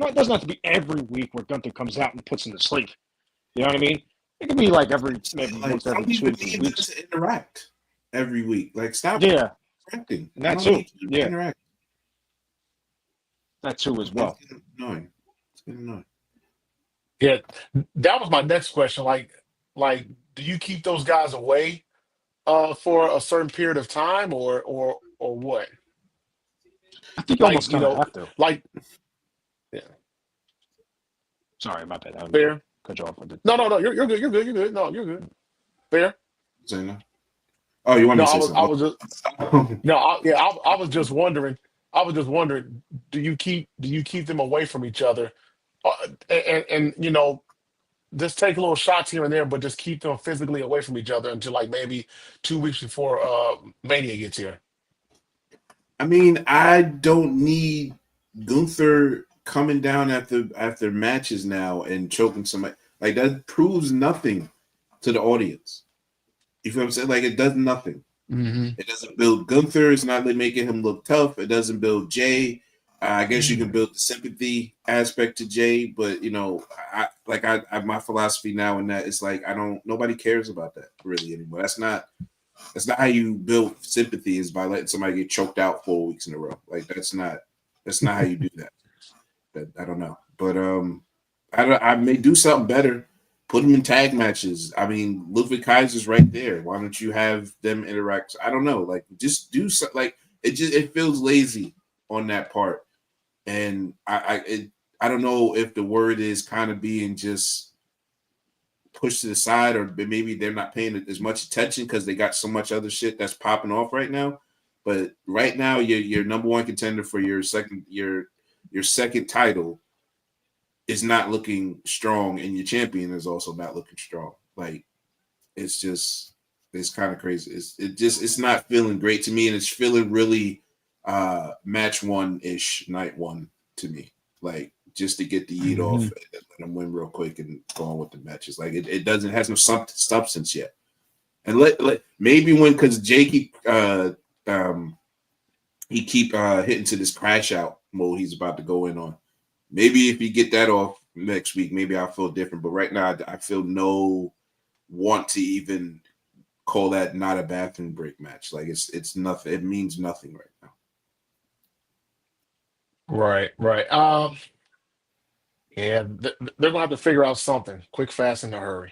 it doesn't have to be every week where Gunther comes out and puts him to sleep. You know what I mean? It could be once every 2 weeks. To interact every week. Stop interacting. And that too. Yeah. Interact. That too as well. It's annoying. Yeah, that was my next question. Do you keep those guys away for a certain period of time, or what? I think you almost kind of have to. Yeah. Sorry, my bad. Fair. Cut you off with it. No, you're good. You're good. No, you're good. Fair. Zayna. Oh, you want me to say something? I was just wondering. Do you keep them away from each other, and just take little shots here and there, but just keep them physically away from each other until maybe 2 weeks before Mania gets here? I mean, I don't need Gunther coming down after matches now and choking somebody. That proves nothing to the audience. You feel what I'm saying? It does nothing. It doesn't build Gunther. It's not making him look tough. It doesn't build Jay. I guess you can build the sympathy aspect to Jay, but my philosophy now in that it's nobody cares about that really anymore. That's not how you build sympathy, is by letting somebody get choked out 4 weeks in a row. That's not how you do that. I don't know, but I may do something better. Put them in tag matches. I mean, Ludwig Kaiser's right there. Why don't you have them interact? I don't know. Like, just do something. Like, it feels lazy on that part. And I don't know if the word is kind of being just pushed to the side, or maybe they're not paying as much attention because they got so much other shit that's popping off right now. But right now, your number one contender for your second title is not looking strong, and your champion is also not looking strong. Like, it's kind of crazy. It's not feeling great to me, and it's feeling really match one-ish, night one to me. Like, just to get the heat off and let them win real quick and go on with the matches. Like, it has no substance yet. And maybe because Jake he keep hitting to this crash out mode he's about to go in on. Maybe if you get that off next week, maybe I'll feel different. But right now, I feel no want to even call that not a bathroom break match. Like, it's nothing. It means nothing right now. Right. Yeah, they're gonna have to figure out something quick, fast, in a hurry.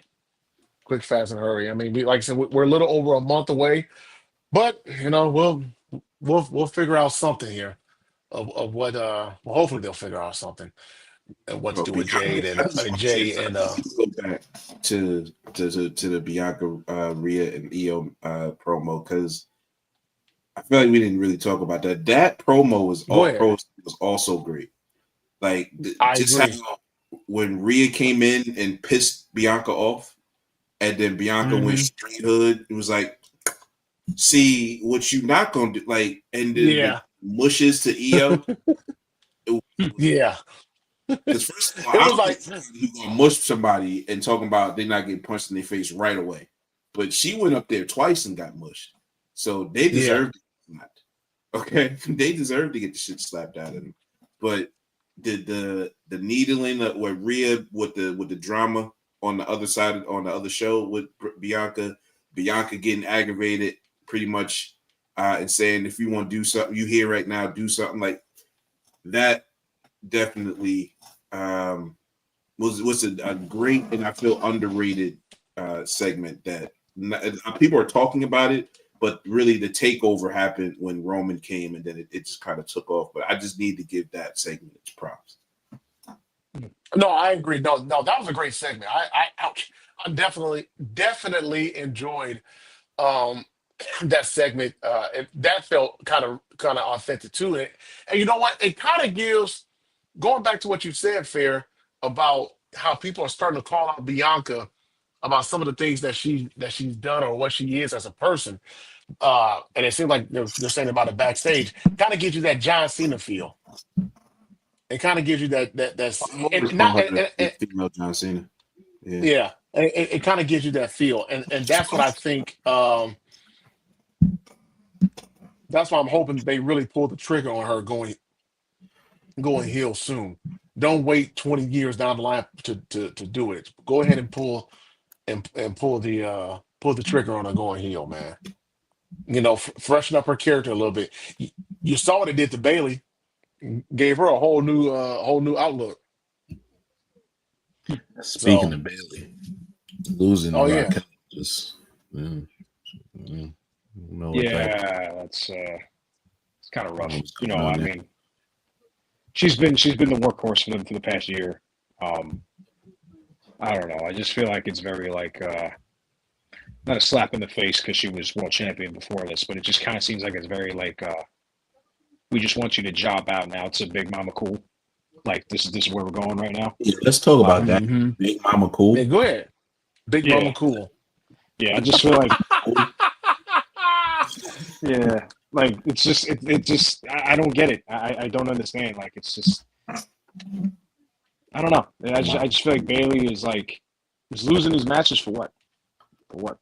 Quick, fast, in a hurry. I mean, like I said, we're a little over a month away, but we'll figure out something here of what. Well, hopefully they'll figure out something and what to do with Jade and Jay and go back to the Bianca Rhea and Io promo, because I feel like we didn't really talk about that. That promo was also great. Like, just how when Rhea came in and pissed Bianca off, and then Bianca went straight hood, it was like, see what you not gonna do. Like, and then the mushes to Io. Yeah. Because first of all, I was like, you gonna mush somebody and talking about they not getting punched in their face right away. But she went up there twice and got mushed. So they deserve to get slapped. Okay. They deserve to get the shit slapped out of them. But the needling with Rhea with the drama on the other side, on the other show with Bianca getting aggravated pretty much and saying, if you want to do something, you here right now, do something, like that. Definitely was a great and I feel underrated segment that people are talking about it, but really the takeover happened when Roman came, and then it just kind of took off. But I just need to give that segment its props. No, I agree. No, that was a great segment. I definitely enjoyed that segment. That felt kind of authentic to it. And you know what? It kind of gives, going back to what you said, Fair, about how people are starting to call out Bianca about some of the things that she's done or what she is as a person. And it seems like they're saying about it backstage. Kind of gives you that John Cena feel. It kind of gives you that's female John Cena. Yeah. It kind of gives you that feel, and that's what I think. That's why I'm hoping they really pull the trigger on her going heel soon. Don't wait 20 years down the line to do it. Go ahead and pull the trigger on her going heel, man. Freshen up her character a little bit. You saw what it did to Bailey. Gave her a whole new outlook. Speaking of Bailey losing, that's it's kind of rough. I mean, she's been the workhorse for them for the past year. I don't know. I just feel like it's very not a slap in the face because she was world champion before this, but it just kind of seems like it's very we just want you to job out now to Big Mama Cool. Like, this is where we're going right now. Yeah, let's talk about that. Big Mama Cool. Yeah, go ahead. Big Mama Cool. Yeah, I just feel like yeah, like it's just it just I don't get it. I don't understand. Like, it's just I don't know. I just feel like Bailey is losing these matches for what? For what?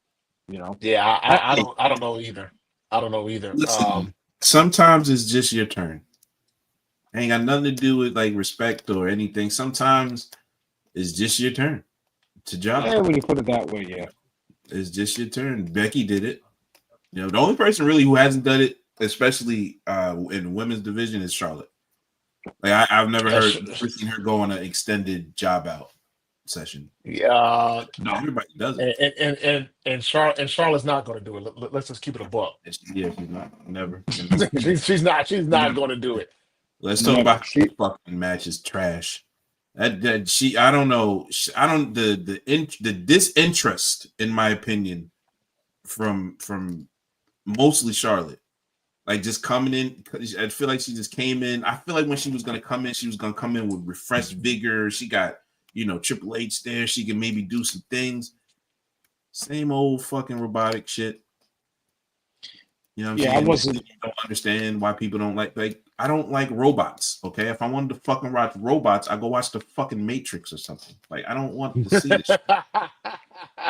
Yeah, I don't know either. I don't know either. Listen, sometimes it's just your turn. Ain't got nothing to do with respect or anything. Sometimes it's just your turn to job. Yeah, when you put it that way, yeah. It's just your turn. Becky did it. The only person really who hasn't done it, especially in the women's division, is Charlotte. I've never seen her go on an extended job out. session. Yeah, No, everybody does and it. Charlotte's not going to do it. Let's just keep it a buck. Yeah, she's not. Never. She's not Never. going to do it. Let's talk Never. about how the fucking match is trash. That she, I don't know. I don't the disinterest, in my opinion, from mostly Charlotte. Like just coming in, I feel like she just came in. I feel like when she was gonna come in, she was gonna come in with refreshed vigor. She got, Triple H there. She can maybe do some things. Same old fucking robotic shit. You know what I'm saying? I wasn't. I don't understand why people don't like I don't like robots. Okay, if I wanted to fucking watch robots, I go watch the fucking Matrix or something. Like I don't want to see this.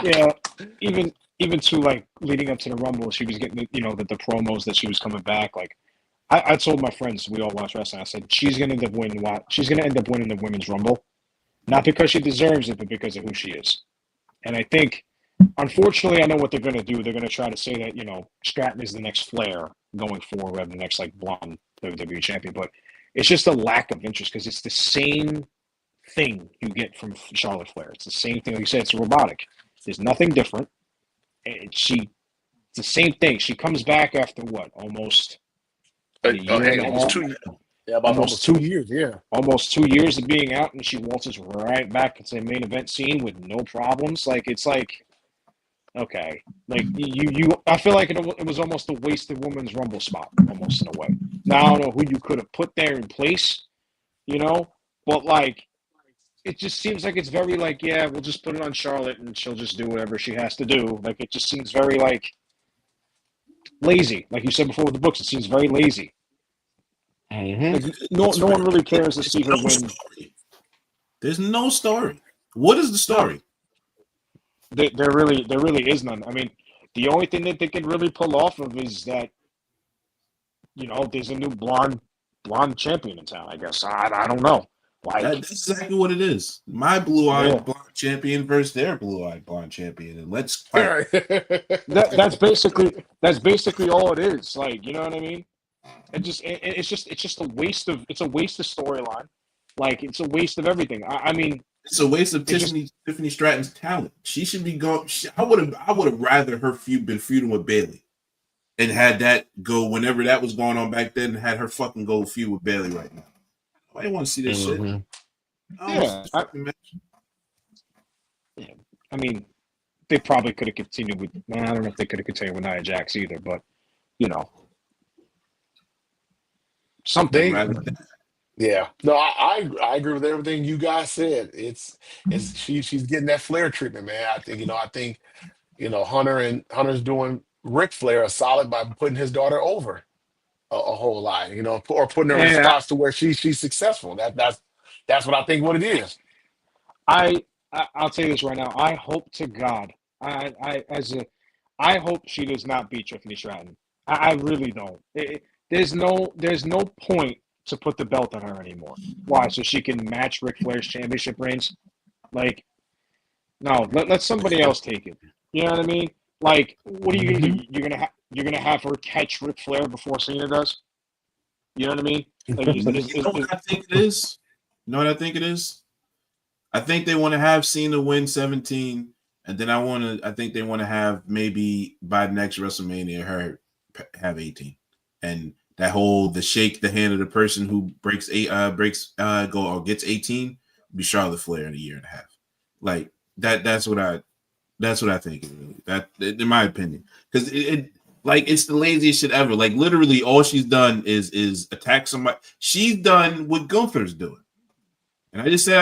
Yeah, even to like leading up to the Rumble, she was getting the promos that she was coming back. Like I told my friends, we all watch wrestling. I said she's gonna end up winning. She's gonna end up winning the Women's Rumble, not because she deserves it, but because of who she is. And I think, unfortunately, I know what they're gonna do. They're gonna try to say that Stratton is the next Flair going forward, the next like blonde WWE champion. But it's just a lack of interest because it's the same thing you get from Charlotte Flair. It's the same thing. Like you said, it's robotic. There's nothing different. It's the same thing. She comes back after what? Almost a year and a almost half. 2 years. Yeah, about almost 2 years. Yeah. Almost 2 years of being out, and she waltzes right back into the main event scene with no problems. Like it's like, okay, like you. I feel like it was almost a wasted Women's Rumble spot, almost in a way. Now I don't know who you could have put there in place, but like. It just seems like it's very like, yeah, we'll just put it on Charlotte and she'll just do whatever she has to do. Like it just seems very like lazy. Like you said before with the books, it seems very lazy. Like, no one really cares to see her win. There's no story. What is the story? There really is none. I mean, the only thing that they can really pull off of is that, there's a new blonde champion in town. I guess I don't know. Like, that's exactly what it is. My blue-eyed blonde champion versus their blue-eyed blonde champion, and let's fight. That's basically all it is. Like, you know what I mean? It's just a waste of storyline. Like it's a waste of everything. I mean, it's a waste of Tiffany Stratton's talent. She should be going. I would have rather her been feuding with Bayley, and had that go whenever that was going on back then. And had her fucking go feud with Bayley right now. I didn't want to see this shit. I mean, they probably could have continued with. I don't know if they could have continued with Nia Jax either, but something. Yeah, no, I agree with everything you guys said. She's getting that Flair treatment, man. I think Hunter's doing Ric Flair a solid by putting his daughter over a whole lot, or putting her in spots to where she's successful. That's what I think what it is. I'll tell you this right now. I hope to God, I hope she does not beat Tiffany Stratton. I really don't. There's no point to put the belt on her anymore. Why? So she can match Ric Flair's championship reigns? Like, no, let somebody else take it. You know what I mean? Like, what are you gonna do? You're gonna have her catch Ric Flair before Cena does? You know what I mean? Like, you know what I think it is? You know what I think it is? I think they want to have Cena win 17, and then I think they want to have maybe by next WrestleMania her have 18, and that the shake the hand of the person who gets 18 be Charlotte Flair in a year and a half. Like that's what I think it really. That in my opinion, because it's the laziest shit ever. Like literally all she's done is attack somebody. She's done what Gunther's doing. And I just said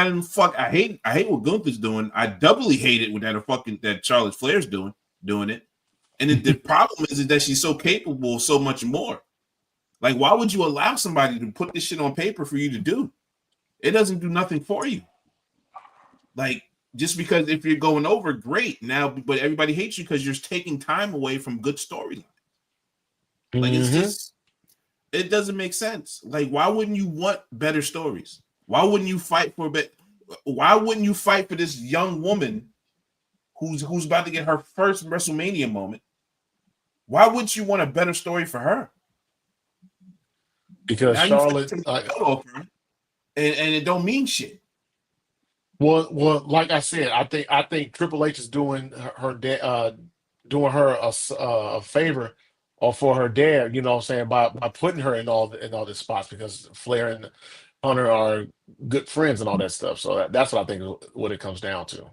I hate what Gunther's doing. I doubly hate it with that Charlotte Flair's doing it. And the problem is that she's so capable of so much more. Like, why would you allow somebody to put this shit on paper for you to do? It doesn't do nothing for you. Like, just because if you're going over, great now, but everybody hates you because you're taking time away from good storyline. Like, it doesn't make sense. Like, why wouldn't you want better stories? Why wouldn't you fight for Why wouldn't you fight for this young woman who's about to get her first WrestleMania moment? Why wouldn't you want a better story for her? Because now Charlotte, and it don't mean shit. like I said, I think Triple H is doing doing her a favor or for her dad. You know what I'm saying, by putting her in all these spots because Flair and Hunter are good friends and all that stuff. So that's what I think is what it comes down to.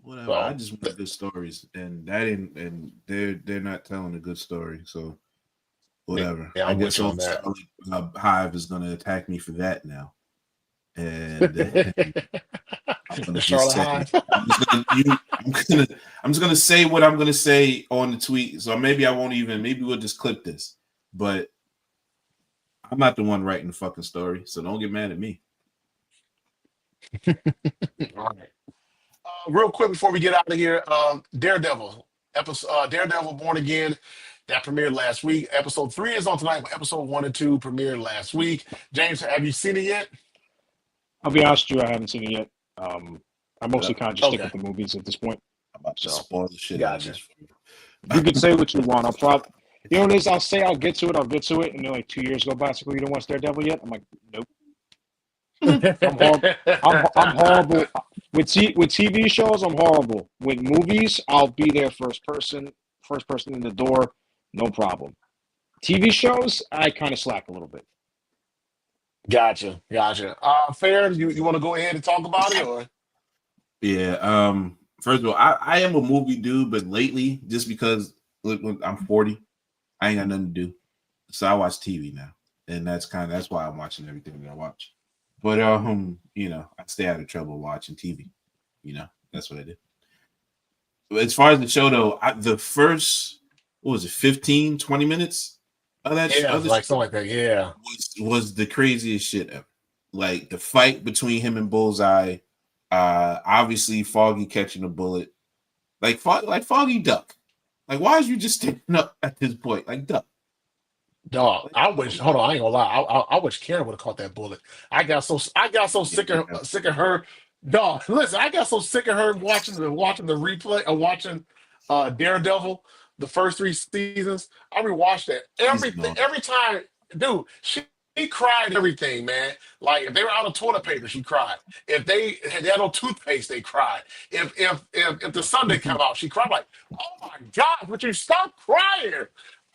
Whatever. I So just want good stories, and that ain't, and they're not telling a good story. So whatever. yeah, I I'm with guess you Old on that. Hive is gonna attack me for that now, and I'm The gonna just Charlotte say Hive. I'm just gonna say what I'm gonna say on the tweet. So maybe I won't even. Maybe we'll just clip this, but I'm not the one writing the fucking story, so don't get mad at me. All right. Real quick before we get out of here, Daredevil episode, Daredevil Born Again, that premiered last week. Episode 3 is on tonight, but episode 1 and 2 premiered last week. James, have you seen it yet? I'll be honest with you, I haven't seen it yet. I mostly Yep. kind of just stick Okay, with the movies at this point. I'm about to So spoil the shit out of gotcha. this for you. you can say what you want. I'll probably, you know what it is? I'll say I'll get to it, and then like 2 years go by. So you don't watch Daredevil yet? I'm like, nope. I'm horrible. I'm horrible with TV shows. I'm horrible with movies. I'll be there first person in the door, no problem. TV shows, I kind of slack a little bit. Gotcha, gotcha. Fair, you want to go ahead and talk about it, or? Yeah. First of all, I am a movie dude, but lately, just because look, when I'm 40, I ain't got nothing to do, so I watch TV now, and that's why I'm watching everything that I watch. But I stay out of trouble watching TV. That's what I do. But as far as the show though, the first, what was it, 15, 20 minutes of that Yeah, other like something show like that. Yeah. was the craziest shit ever. Like the fight between him and Bullseye, obviously Foggy catching a bullet, like Foggy duck. Like, why is you just standing up at this point? Like, duck. Dog, Like, I wish. Hold on, I ain't gonna lie. I wish Karen would have caught that bullet. I got so sick of her. Dog, listen, I got so sick of her watching the replay or watching Daredevil the first 3 seasons. I rewatched it he's annoying. every time, dude. She cried everything, man. Like if they were out of toilet paper, she cried. If they had no toothpaste, they cried. If the sun didn't come out, she cried. Like, oh my gosh, would you stop crying?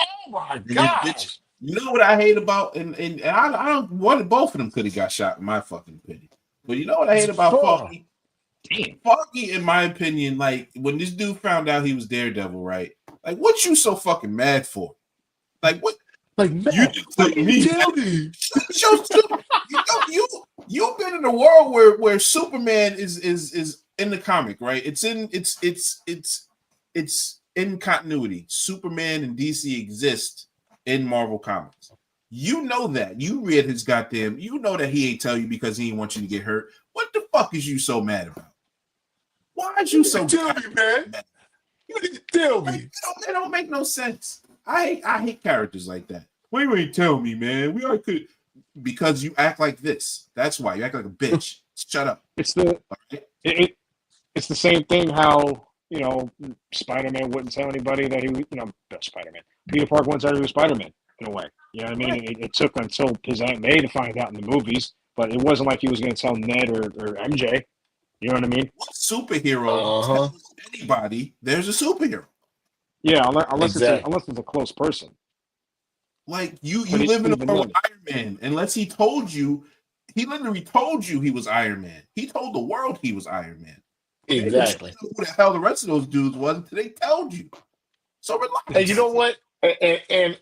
Oh my Bitch. gosh. You know what I hate about, and I don't want both of them could have got shot in my fucking opinion. But you know what I hate about Sure. Foggy? Damn. Foggy, in my opinion, like when this dude found out he was Daredevil, right? Like, what you so fucking mad for? Like, what Like, you man, just what took are you me? doing? You've been in a world where Superman is in the comic, right? It's in continuity. Superman and DC exist in Marvel Comics. You know that. You read his goddamn. You know that he ain't tell you because he didn't want you to get hurt. What the fuck is you so mad about? Why is you so Tell me, man. mad? You need to tell Like, me. it don't make no sense. I hate characters like that. Why you ain't tell me, man? We already could, because you act like this. That's why you act like a bitch. Shut up. It's the Okay? it's the same thing how, Spider-Man wouldn't tell anybody that he was, Spider-Man. Peter Parker wouldn't tell he was Spider-Man in a way. You know what I mean? It took until his Aunt May to find out in the movies, but it wasn't like he was going to tell Ned or MJ. You know what I mean? What superhero Uh-huh. tells anybody there's a superhero? Yeah, unless Exactly. it's a close person. Like you But live in a even world with then, Iron Man, unless he told you, he literally told you he was Iron Man. He told the world he was Iron Man. They didn't know Exactly. who the hell the rest of those dudes was until they told you. So And you relax. know what?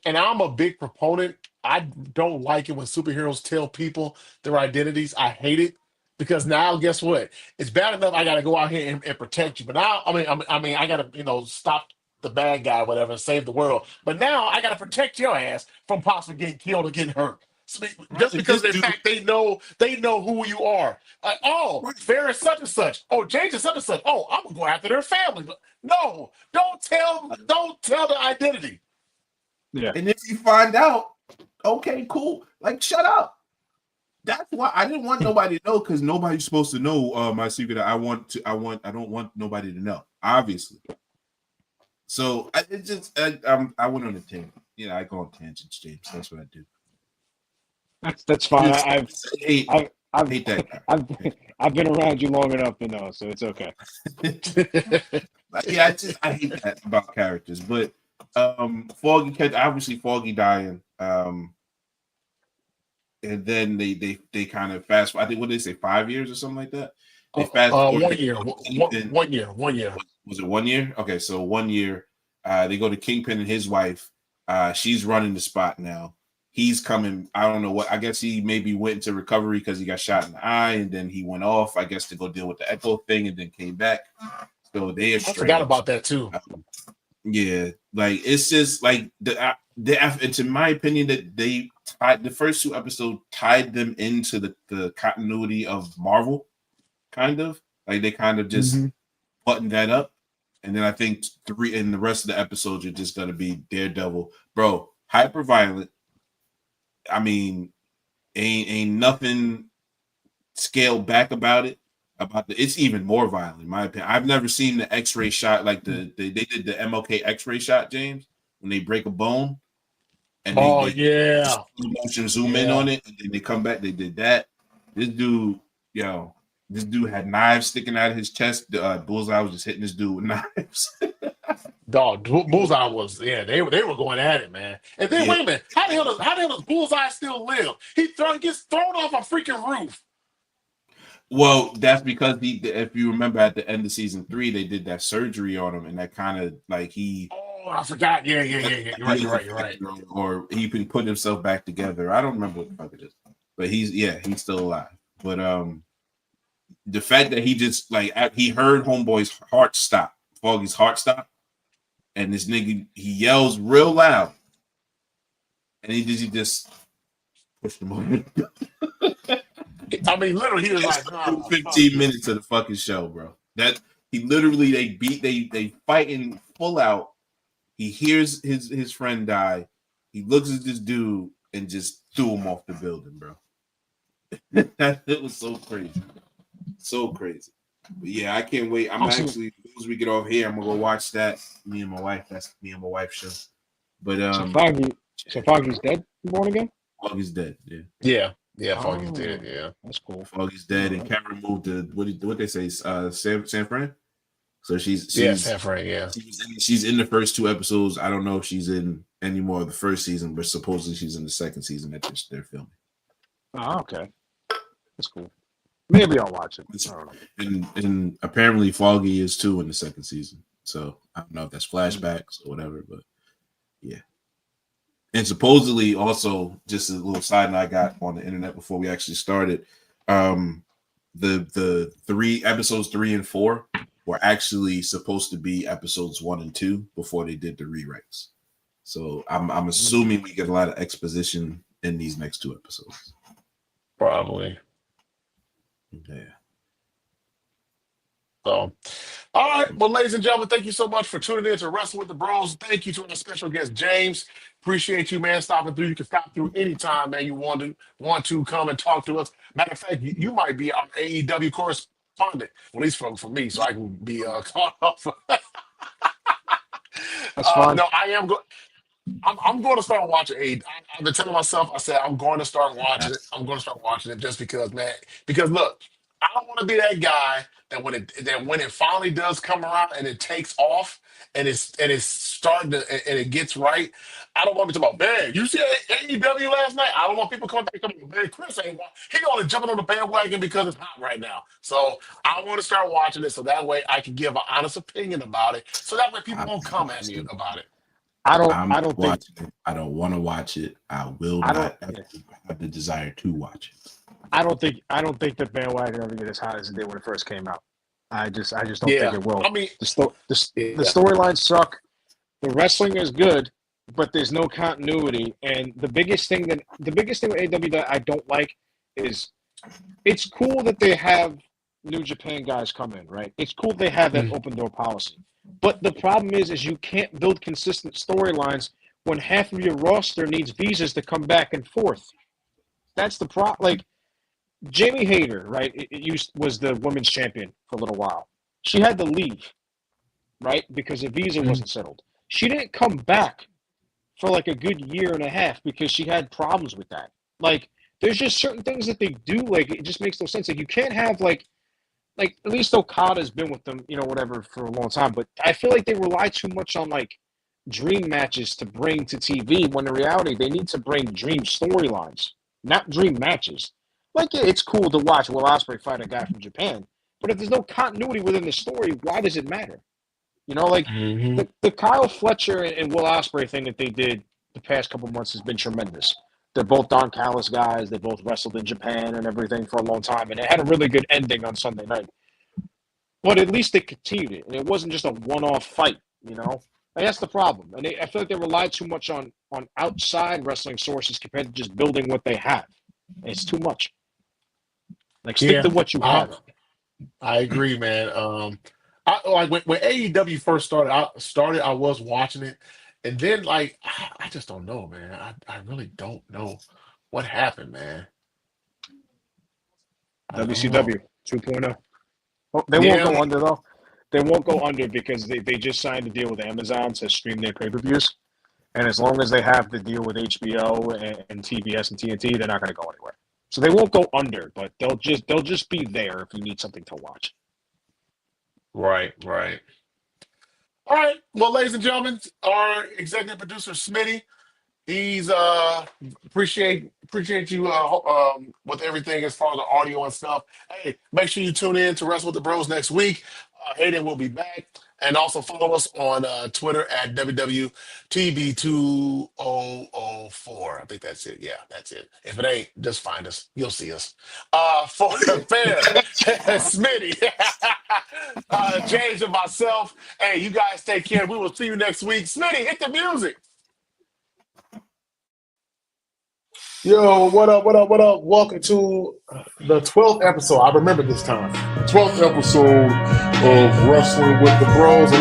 And I'm a big proponent. I don't like it when superheroes tell people their identities. I hate it because now, guess what? It's bad enough I got to go out here and protect you, but now, I mean, I got to, stop the bad guy, whatever, and save the world. But now I got to protect your ass from possibly getting killed or getting hurt. So Right? just If because this of the dude, fact they know who you are. Like, oh, right. Fair is such and such. Oh, James is such and such. Oh, I'm gonna go after their family. But no, don't tell the identity. yeah. And if you find out, okay, cool. Like, shut up. That's why I didn't want nobody to know, because nobody's supposed to know my secret. I don't want nobody to know, obviously. So I went on a tangent. I go on tangents, James. That's what I do. That's fine. Just- I've hate that guy. I've been around you long enough to know, so it's okay. Yeah, I hate that about characters. But Foggy obviously Foggy dying. And then they kind of fast. I think what did they say, 5 years or something like that. They fast forward. 1 year. One year. 1 year. Was it 1 year? Okay, so 1 year. They go to Kingpin and his wife. She's running the spot now. He's coming. I don't know what. I guess he maybe went into recovery because he got shot in the eye, and then he went off. I guess to go deal with the echo thing, and then came back. So they. I forgot about that too. Yeah, like it's just like it's in my opinion that they tied the first 2 episodes tied them into the continuity of Marvel, kind of like they kind of just buttoned that up, and then I think 3 and the rest of the episodes are just gonna be Daredevil, bro, hyper violent. I mean, ain't nothing scaled back about it. It's even more violent in my opinion. I've never seen the X-ray shot like they did the MLK X-ray shot, James, when they break a bone and they motion zoom in on it and then they come back. They did that. This dude had knives sticking out of his chest. Bullseye was just hitting this dude with knives. Dog, Bullseye was they were going at it, man. And then wait a minute, how the hell does Bullseye still live? He gets thrown off a freaking roof. Well, that's because if you remember at the end of season 3, they did that surgery on him, and that kind of like he. Oh, I forgot. Yeah. You're right. Or he can put himself back together. I don't remember what the fuck it is, but he's still alive. But the fact that he just like he heard Homeboy's heart stop, Foggy's heart stop, and this nigga he yells real loud, and he just pushed him over. I mean, literally, he was like 15 minutes of the fucking show, bro. That he literally they fighting full out. He hears his friend die. He looks at this dude and just threw him off the building, bro. It was so crazy. So crazy. But yeah, I can't wait. I'm actually, as soon as we get off here, I'm gonna go watch that. Me and my wife. That's me and my wife's show. But so Foggy's dead? Born again? Foggy's dead. Yeah, Foggy's dead. Yeah, that's cool. Foggy's dead, and Cameron moved to what they say, San Fran. So she's San Fran. Yeah, she's in the first 2 episodes. I don't know if she's in any more of the first season, but supposedly she's in the second season that they're filming. Oh, okay, that's cool. Maybe I'll watch it. I don't know. And apparently Foggy is too in the second season. So I don't know if that's flashbacks or whatever, but yeah. And supposedly also, just a little side note I got on the internet before we actually started, the 3 episodes 3 and 4 were actually supposed to be episodes 1 and 2 before they did the rewrites. So I'm assuming we get a lot of exposition in these next 2 episodes. Probably. Yeah. So, all right. Well, ladies and gentlemen, thank you so much for tuning in to Wrestle with the Bros. Thank you to our special guest, James. Appreciate you, man, stopping through. You can stop through anytime, man. You want to come and talk to us. Matter of fact, you might be our AEW correspondent, at least for me, so I can be caught up. That's fine. No, I am going. I'm going to start watching AEW. I've been telling myself, I said I'm going to start watching it. I'm going to start watching it just because, man. Because look, I don't want to be that guy that when it finally does come around and it takes off and it's starting to and it gets right. I don't want to be talking about, man, you see AEW last night? I don't want people coming back to me, man, Chris ain't he only jumping on the bandwagon because it's hot right now. So I want to start watching it so that way I can give an honest opinion about it. So that way people won't come at me about it. I don't want to watch it. I will not have the desire to watch it. I don't think the bandwagon ever get as hot as it did when it first came out. I just don't think it will. I mean, the storylines suck. The wrestling is good, but there's no continuity. And the biggest thing with AEW that I don't like is it's cool that they have New Japan guys come in, right? It's cool they have that open door policy. But the problem is you can't build consistent storylines when half of your roster needs visas to come back and forth. That's the problem. Like, Jamie Hayter, right, was the women's champion for a little while. She had to leave, right, because the visa wasn't settled. She didn't come back for like a good year and a half because she had problems with that. Like, there's just certain things that they do, like it just makes no sense. Like you can't have like at least Okada's been with them, whatever for a long time, but I feel like they rely too much on like dream matches to bring to TV when in reality they need to bring dream storylines, not dream matches. Like yeah, it's cool to watch Will Ospreay fight a guy from Japan, but if there's no continuity within the story, why does it matter? Like the Kyle Fletcher and Will Ospreay thing that they did the past couple months has been tremendous. They're both Don Callis guys. They both wrestled in Japan and everything for a long time, and it had a really good ending on Sunday night. But at least they continued it, and it wasn't just a one-off fight. And that's the problem. And I feel like they rely too much on outside wrestling sources compared to just building what they have. And it's too much. Like stick to what you have. I agree, man. I when AEW first started, I was watching it, and then like I just don't know, man. I really don't know what happened, man. WCW 2.0. Oh, they won't go under though. They won't go under because they just signed a deal with Amazon to stream their pay-per-views, and as long as they have the deal with HBO and TBS and TNT, they're not going to go anywhere. So they won't go under, but they'll just be there if you need something to watch. Right. All right. Well, ladies and gentlemen, our executive producer Smitty, he's appreciate you with everything as far as the audio and stuff. Hey, make sure you tune in to Wrestle with the Bros next week. Hayden will be back. And also follow us on Twitter at WWTB2004. I think that's it. Yeah, that's it. If it ain't, just find us. You'll see us. For the fair, Smitty, James, and myself. Hey, you guys take care. We will see you next week. Smitty, hit the music. Yo, what up? Welcome to the 12th episode. I remember this time. 12th episode of Wrestling with the Bros.